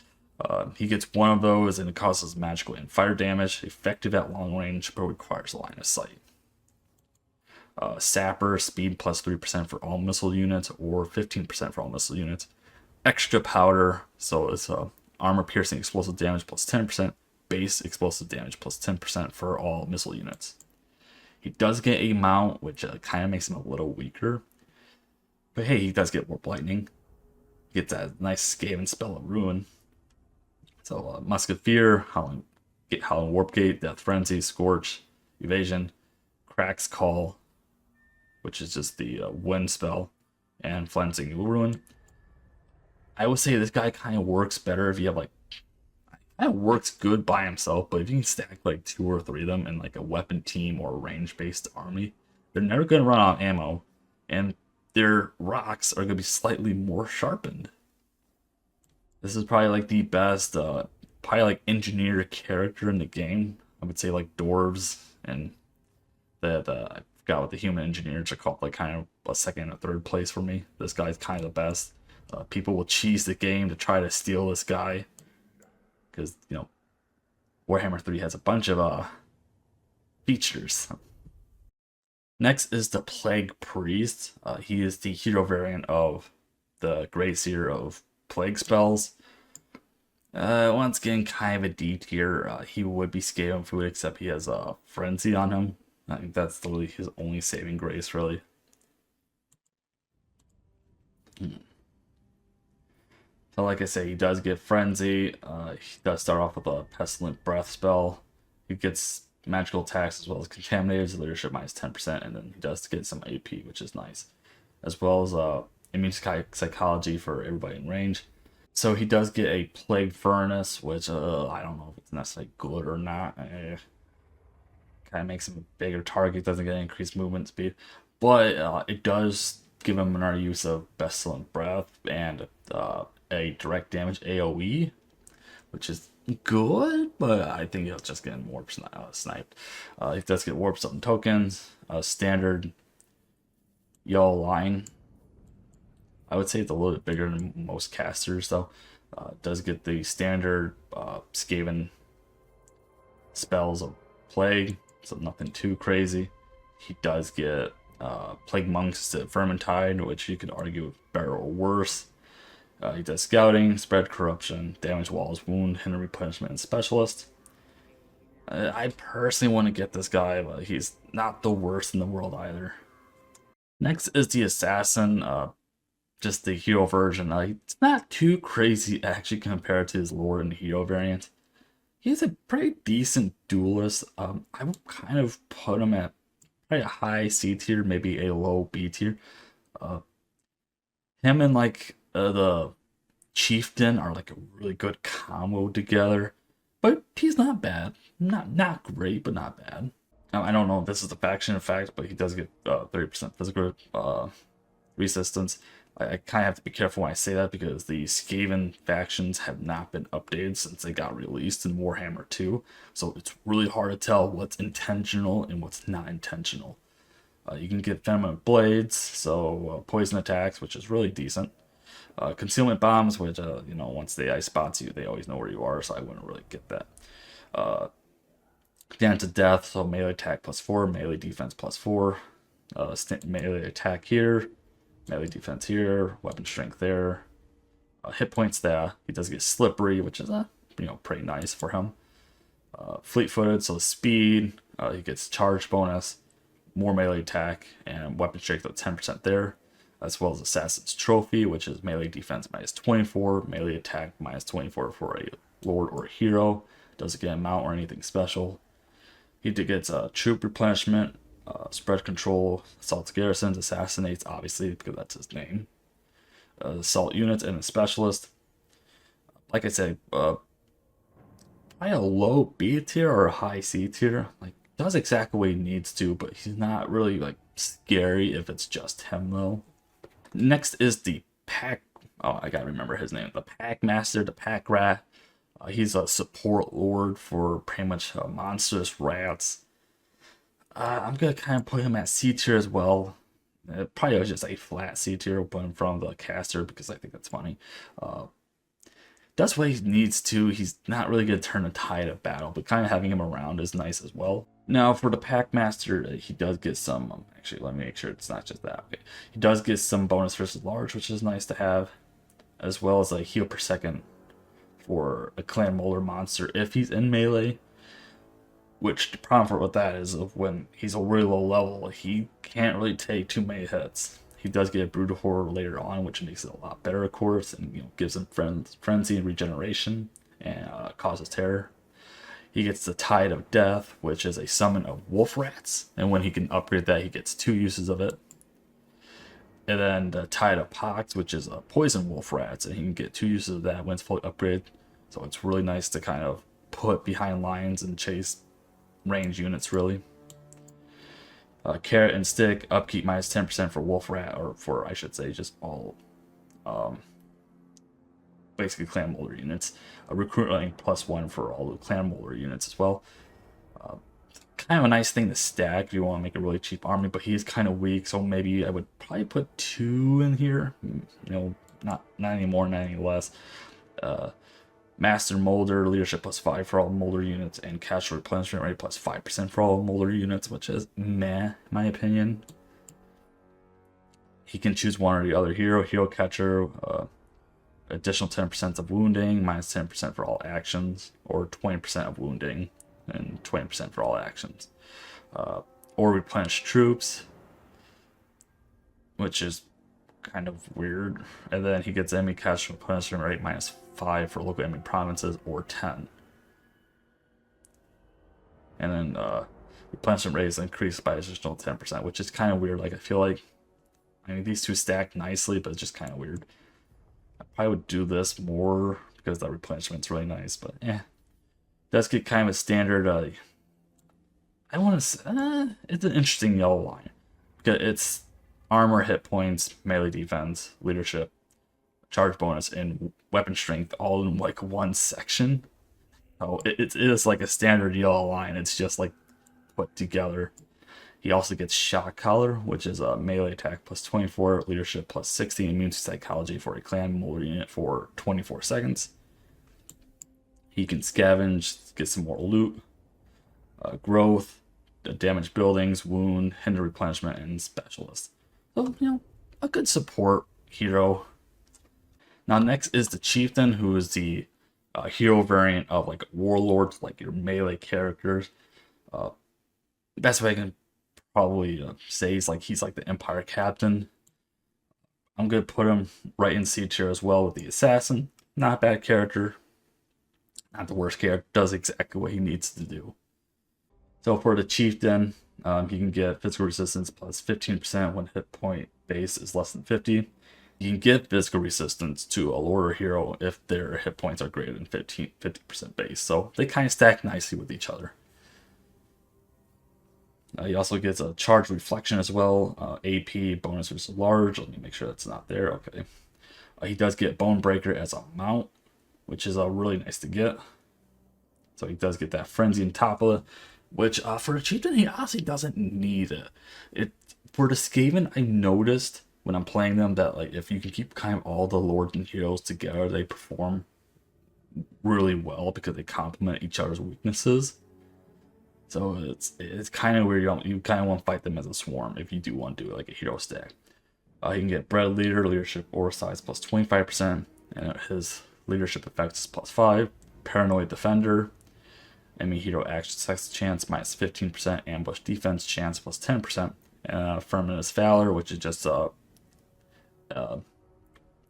He gets 1 of those and it causes magical and fire damage, effective at long range, but requires line of sight. Sapper, speed plus 3% for all missile units or 15% for all missile units. Extra powder, so it's armor piercing explosive damage plus 10%, base explosive damage plus 10% for all missile units. He does get a mount, which kind of makes him a little weaker. But hey, he does get Warp Lightning. He gets that nice Skaven spell of Ruin. So Musketeer, Howling Warp Gate, Death Frenzy, Scorch, Evasion, Crack's Call, which is just the wind spell, and Flensing Ruin. I would say this guy kind of works better if you have like, kind of works good by himself, but if you can stack like 2 or 3 of them in like a weapon team or a range-based army, they're never going to run out of ammo, and their rocks are going to be slightly more sharpened. This is probably like the best, probably like engineer character in the game. I would say like dwarves and I forgot what the human engineers are called, like kind of a second or third place for me. This guy's kind of the best. People will cheese the game to try to steal this guy because, you know, Warhammer 3 has a bunch of features. Next is the Plague Priest. He is the hero variant of the Great Seer of Plague spells. Once again, kind of a D tier. He would be Skaven food, except he has a Frenzy on him. I think that's literally his only saving grace, really. So like I say, he does get Frenzy. He does start off with a Pestilent Breath spell. He gets magical attacks as well as Contaminated, leadership minus 10%, and then he does get some AP, which is nice. As well as Immune Psychology for everybody in range. So he does get a Plague Furnace, which I don't know if it's necessarily good or not. Kind of makes him a bigger target, doesn't get increased movement speed. But it does give him another use of Pestilent Breath and a direct damage AoE, which is good, but I think he'll just get warp sniped. He does get warp something tokens, standard yellow line. I would say it's a little bit bigger than most casters, though. Does get the standard Skaven spells of plague, so nothing too crazy. He does get plague monks to Vermintide, which you could argue is better or worse. He does scouting, spread corruption, damage walls, wound, hinder replenishment, and specialist. I personally want to get this guy, but he's not the worst in the world either. Next is the assassin, just the hero version. It's not too crazy actually compared to his lord and hero variant. He's a pretty decent duelist. I would kind of put him at probably a high C tier, maybe a low B tier. Him and like the chieftain are like a really good combo together, but he's not bad. Not great, but not bad. I don't know if this is the faction effect, but he does get 30% physical resistance. I kind of have to be careful when I say that because the Skaven factions have not been updated since they got released in Warhammer 2. So it's really hard to tell what's intentional and what's not intentional. You can get Venom Blades, so poison attacks, which is really decent. Concealment bombs, which, you know, once the AI spots you, they always know where you are, so I wouldn't really get that. Damage to death, so melee attack +4, melee defense +4. Melee attack here, melee defense here, weapon strength there. Hit points there. He does get slippery, which is you know, pretty nice for him. Fleet-footed, so speed. He gets charge bonus, more melee attack, and weapon strength of 10% there, as well as Assassin's Trophy, which is melee defense -24, melee attack -24 for a lord or hero. Doesn't get a mount or anything special. He gets troop replenishment, spread control, assaults garrisons, assassinates, obviously, because that's his name. Assault units, and a specialist. Like I said, probably a low B tier or a high C tier. Like, does exactly what he needs to, but he's not really like scary if it's just him though. Next is the pack. Oh, I gotta remember his name. The Pack Master, the Pack Rat. He's a support lord for pretty much monstrous rats. I'm gonna kind of put him at C tier as well. Probably was just a flat C tier, put him from the caster because I think that's funny. Does what he needs to. He's not really gonna turn the tide of battle, but kind of having him around is nice as well. Now for the Pack Master, he does get some. Actually, let me make sure it's not just that. Okay, he does get some bonus versus large, which is nice to have, as well as a heal per second for a clan molder monster if he's in melee. Which the problem with that is of when he's a really low level, he can't really take too many hits. He does get a brutal horror later on, which makes it a lot better, of course, and you know, gives him frenzy and regeneration and causes terror. He gets the Tide of Death, which is a summon of wolf rats, and when he can upgrade that, he gets 2 uses of it. And then the Tide of Pox, which is a poison wolf rats, and he can get 2 uses of that when it's fully upgraded. So it's really nice to kind of put behind lines and chase range units, really. Carrot and Stick, upkeep -10% for wolf rat, or for, I should say, just all basically clan molder units. Recruit rank +1 for all the clan molder units as well. Kind of a nice thing to stack if you want to make a really cheap army, but he's kind of weak, so maybe I would probably put 2 in here. You know, not any more, not any less. Master Molder, leadership +5 for all Molder units, and casual replenishment rate +5% for all Molder units, which is meh, in my opinion. He can choose one or the other hero. Hero Catcher, additional 10% of wounding, -10% for all actions, or 20% of wounding, and 20% for all actions. Or Replenish Troops, which is kind of weird. And then he gets enemy casual replenishment rate -5 for local enemy provinces, or 10. And then replenishment rate is increased by additional 10%, which is kind of weird. Like, I feel like, I mean, these two stack nicely, but it's just kind of weird. I probably would do this more because that replenishment's really nice, but does get kind of a standard. I want to say it's an interesting yellow line because it's armor, hit points, melee defense, leadership, charge bonus, and weapon strength all in like one section. So it is like a standard yellow line. It's just like put together. He also gets Shock Collar, which is a melee attack plus 24, leadership plus 60, immune to psychology for a clan molder unit for 24 seconds. He can scavenge, get some more loot, growth, damage buildings, wound, hinder replenishment, and specialist. So, a good support hero. Now, next is the Chieftain, who is the hero variant of like warlords, like your melee characters. Best way I can probably say is like he's like the Empire Captain. I'm gonna put him right in C tier as well with the Assassin. Not a bad character, not the worst character. Does exactly what he needs to do. So for the Chieftain, he can get physical resistance plus 15% when hit point base is less than 50. You can get physical resistance to a Lord or hero if their hit points are greater than 50% base. So they kind of stack nicely with each other. He also gets a charge reflection as well. AP bonus versus large. Let me make sure that's not there. Okay. He does get Bone Breaker as a mount, which is really nice to get. So he does get that Frenzy on top of it, which for a Chieftain, he honestly doesn't need it. For the Skaven, I noticed when I'm playing them that like if you can keep kind of all the lords and heroes together, they perform really well because they complement each other's weaknesses. So it's kind of weird. You kind of want to fight them as a swarm if you do want to do it like a hero stack. You can get Bread Leader, leadership or size plus 25%, and his leadership effect is plus 5. Paranoid Defender, enemy hero action success chance minus 15%, ambush defense chance plus 10%, and Firmness Valor, which is just a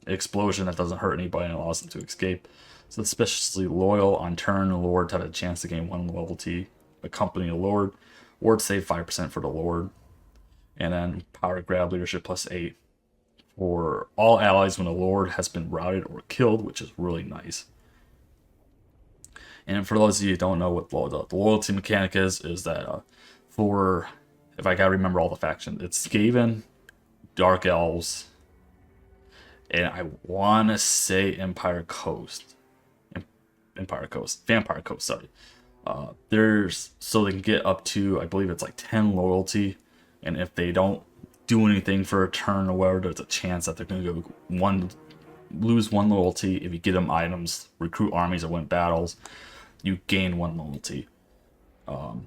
explosion that doesn't hurt anybody and allows them to escape. So especially loyal on turn, Lords have a chance to gain 1 loyalty. Accompany a Lord. Ward save 5% for the Lord. And then Power Grab leadership plus 8 for all allies when a Lord has been routed or killed, which is really nice. And for those of you who don't know what the loyalty mechanic is that for, if I gotta remember all the factions, it's Skaven, Dark Elves, and I wanna say Vampire Coast, sorry. So they can get up to, I believe it's like 10 loyalty, and if they don't do anything for a turn or whatever, there's a chance that they're going to go lose 1 loyalty. If you get them items, recruit armies, or win battles, you gain 1 loyalty. And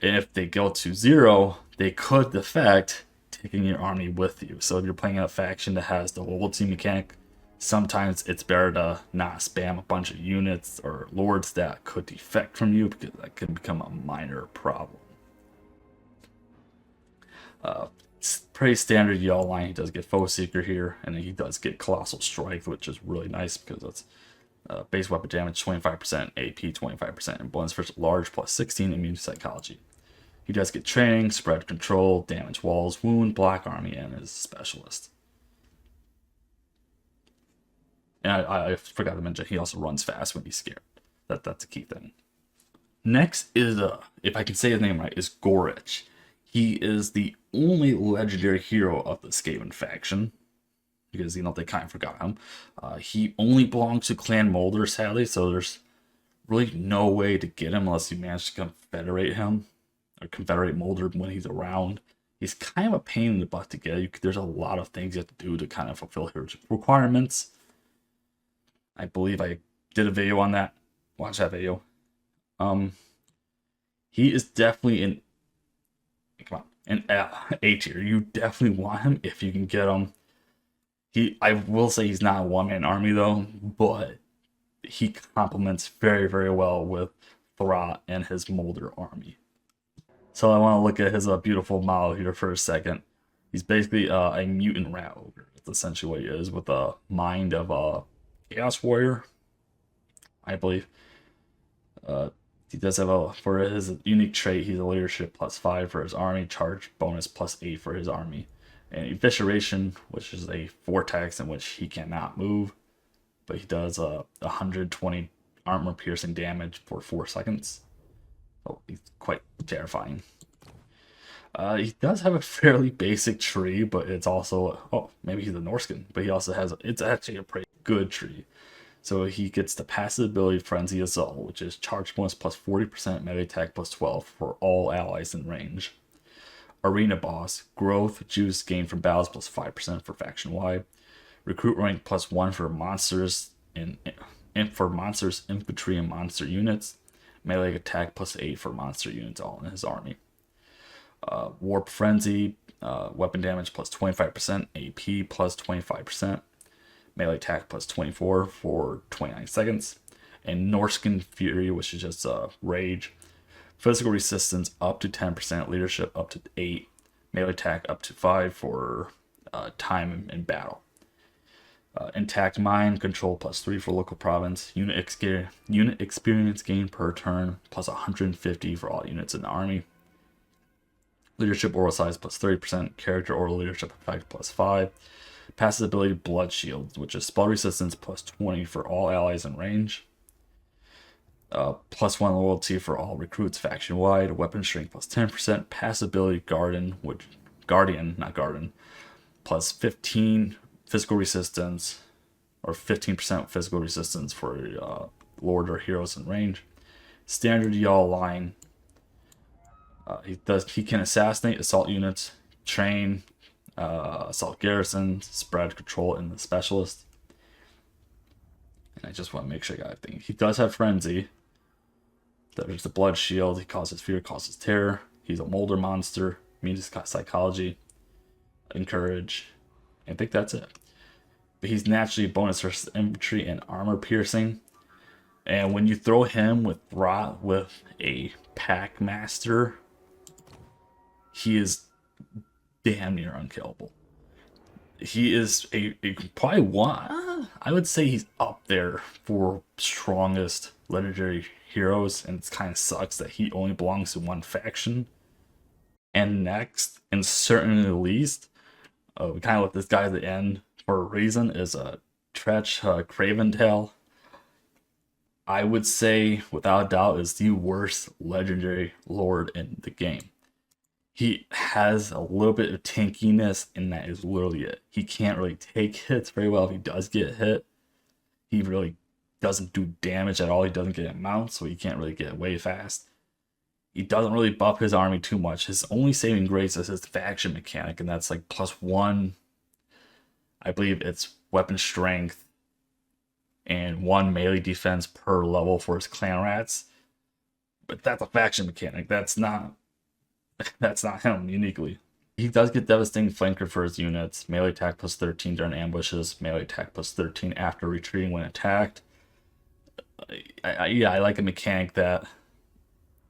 if they go to 0, they could defect, taking your army with you. So if you're playing a faction that has the loyalty mechanic, sometimes it's better to not spam a bunch of units or lords that could defect from you, because that can become a minor problem. It's pretty standard yellow line. He does get Foe Seeker here, and then he does get Colossal Strike, which is really nice because it's base weapon damage 25%, AP 25%, and bonus versus large plus 16 immune to psychology. He does get training, spread control, damage walls, wound, black army, and is specialist. And I forgot to mention, he also runs fast when he's scared. That's a key thing. Next is, if I can say his name right, is Gorich. He is the only legendary hero of the Skaven faction, because, they kind of forgot him. He only belongs to Clan Molder, sadly, so there's really no way to get him unless you manage to confederate him, or confederate Molder when he's around. He's kind of a pain in the butt to get. There's a lot of things you have to do to kind of fulfill his requirements. I believe I did a video on that. Watch that video. He is definitely an A tier. You definitely want him if you can get him. I will say he's not a one-man army though, but he complements very, very well with Thra and his Molder army. So I want to look at his beautiful model here for a second. He's basically a mutant rat ogre. That's essentially what he is, with a mind of a Chaos Warrior, I believe. He does have for his unique trait, he's a leadership plus 5 for his army, charge bonus plus 8 for his army, and evisceration, which is a vortex in which he cannot move, but he does 120 armor piercing damage for 4 seconds. Oh, he's quite terrifying. He does have a fairly basic tree, but it's also, oh, maybe he's a Norskin, but he also has, it's actually a pretty good tree. So he gets the passive ability Frenzy Assault, which is charge bonus plus 40%, melee attack plus 12 for all allies in range. Arena Boss, growth juice gained from battles plus 5% for faction wide. Recruit rank plus 1 for monsters for monsters, infantry, and monster units. Melee attack plus 8 for monster units all in his army. Warp Frenzy, weapon damage plus 25%, AP plus 25%, melee attack plus 24 for 29 seconds, and Norskin Fury, which is just rage. Physical resistance up to 10%, leadership up to 8, melee attack up to 5 for time in battle. Intact Mind, control plus 3 for local province, unit experience gained per turn plus 150 for all units in the army. Leadership oral size plus 30%, character oral leadership effect plus 5. Passive ability Blood Shield, which is spell resistance plus 20 for all allies in range. Plus 1 loyalty for all recruits faction wide. Weapon strength plus 10%. Passive ability Guardian, plus 15 physical resistance, or 15% physical resistance for lord or heroes in range. Standard Y'all line. He can assassinate assault units, train assault garrisons, spread control in the specialist. And I just want to make sure I got everything. He does have frenzy. There's the blood shield. He causes fear, causes terror. He's a molder monster. Means psychology, encourage. I think that's it. But he's naturally bonus versus infantry and armor piercing. And when you throw him with a pack master, he is damn near unkillable. He is probably one. I would say he's up there for strongest legendary heroes, and it kind of sucks that he only belongs to one faction. And next, and certainly least, we kind of let this guy at the end for a reason, is a Tretch Craventail. I would say, without a doubt, is the worst legendary lord in the game. He has a little bit of tankiness, and that is literally it. He can't really take hits very well. If he does get hit, he really doesn't do damage at all. He doesn't get a mount, so he can't really get away fast. He doesn't really buff his army too much. His only saving grace is his faction mechanic, and that's like +1. I believe it's weapon strength and 1 melee defense per level for his clan rats. But that's a faction mechanic. That's not him uniquely. He does get devastating flanker for his units. Melee attack plus 13 during ambushes. Melee attack plus 13 after retreating when attacked. I like a mechanic that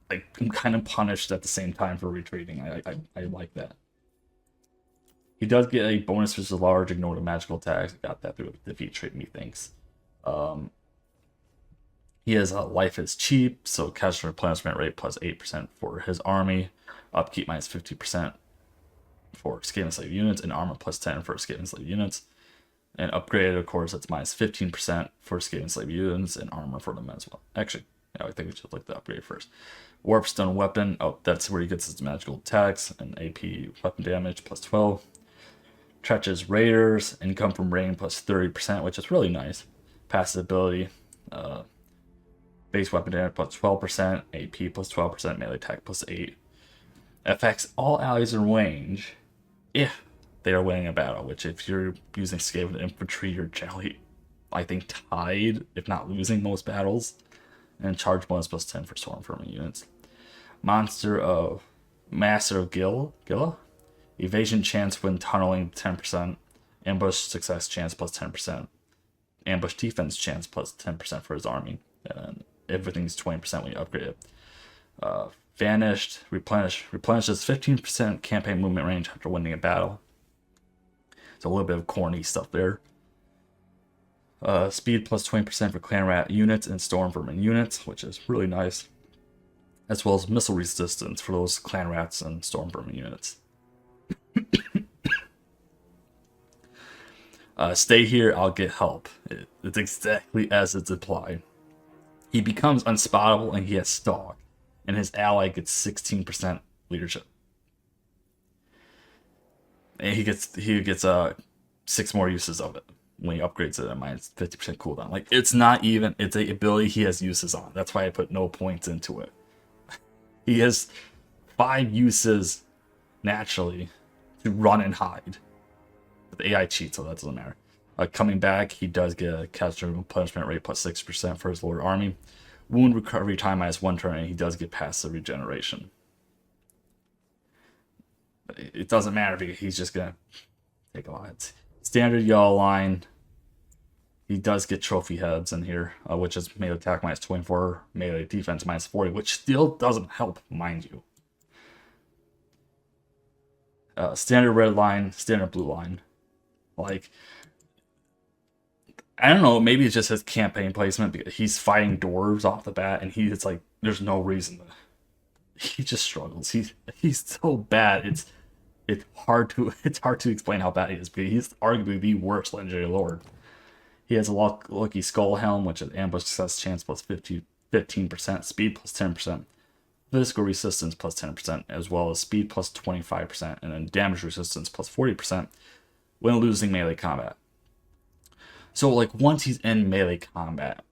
I'm kind of punished at the same time for retreating. I like that. He does get a bonus versus large, ignore the magical attacks. I got that through defeat trait, methinks. He has a life is cheap, so cash replenishment rate plus 8% for his army. Upkeep minus 50% for Skaven slave units, and armor plus 10 for Skaven slave units. And upgraded, of course, that's minus 15% for Skaven slave units, and armor for them as well. Actually, I think we should look the upgrade first. Warpstone weapon, that's where he gets his magical attacks, and AP weapon damage plus 12. Tretch's Raiders, income from rain plus 30%, which is really nice. Passive ability, base weapon damage plus 12%, AP plus 12%, melee attack plus 8. Affects all allies in range if they are winning a battle, which if you're using Skaven infantry, you're generally, I think, tied, if not losing most battles. And charge bonus plus 10 for storm firming units. Master of Gilla. Evasion chance when tunneling 10%. Ambush success chance plus 10%. Ambush defense chance plus 10% for his army. And everything's 20% when you upgrade it. Vanished, replenishes 15% campaign movement range after winning a battle. So a little bit of corny stuff there. Speed plus 20% for clan rat units and storm vermin units, which is really nice. As well as missile resistance for those clan rats and storm vermin units. Stay here, I'll get help. It's exactly as it's implied. He becomes unspottable and he has stalk. And his ally gets 16% leadership. And he gets 6 more uses of it when he upgrades it at minus 50% cooldown. Like, it's not even, it's a ability he has uses on. That's why I put no points into it. He has 5 uses naturally to run and hide. But the AI cheats, so that doesn't matter. Coming back, he does get a casualty replenishment rate plus 6% for his Lord Army. Wound recovery time minus 1 turn, and he does get passive regeneration. But it doesn't matter because he's just gonna take a lot. Standard yellow line. He does get trophy heads in here, which is melee attack minus 24, melee defense minus 40, which still doesn't help, mind you. Standard red line, standard blue line. Like, I don't know, maybe it's just his campaign placement because he's fighting dwarves off the bat, and it's like there's no reason to. He just struggles. He's so bad. It's hard to explain how bad he is, because he's arguably the worst legendary lord. He has a lucky skull helm, which is ambush success chance plus 15%, speed plus 10%, physical resistance plus 10%, as well as speed plus 25%, and then damage resistance plus 40% when losing melee combat. So, like, once he's in melee combat,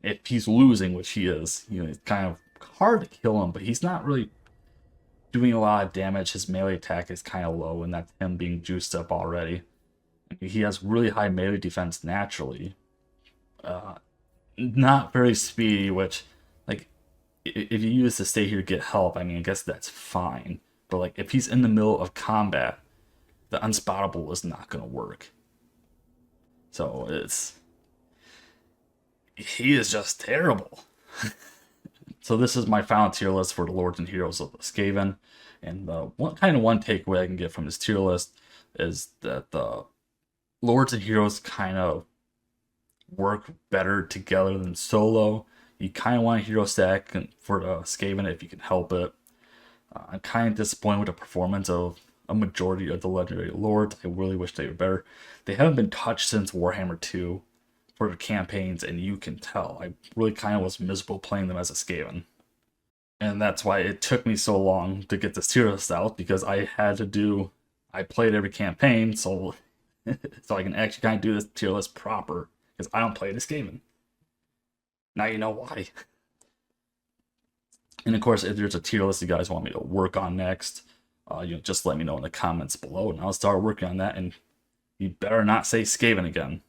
if he's losing, which he is, it's kind of hard to kill him, but he's not really doing a lot of damage. His melee attack is kind of low, and that's him being juiced up already. He has really high melee defense naturally. Not very speedy, which, like, if you use to stay here to get help, I mean, I guess that's fine. But, like, if he's in the middle of combat, the unspottable is not going to work. So he is just terrible. So this is my final tier list for the Lords and Heroes of the Skaven. And one takeaway I can get from this tier list is that the Lords and Heroes kind of work better together than solo. You kind of want a hero stack for the Skaven if you can help it. I'm kind of disappointed with the performance of a majority of the legendary lords. I really wish they were better. They haven't been touched since Warhammer 2 for the campaigns, and you can tell. I really kind of was miserable playing them as a Skaven. And that's why it took me so long to get this tier list out, because I played every campaign, so I can actually kind of do this tier list proper, because I don't play the Skaven. Now you know why. And of course, if there's a tier list you guys want me to work on next, just let me know in the comments below, and I'll start working on that. And you better not say Skaven again.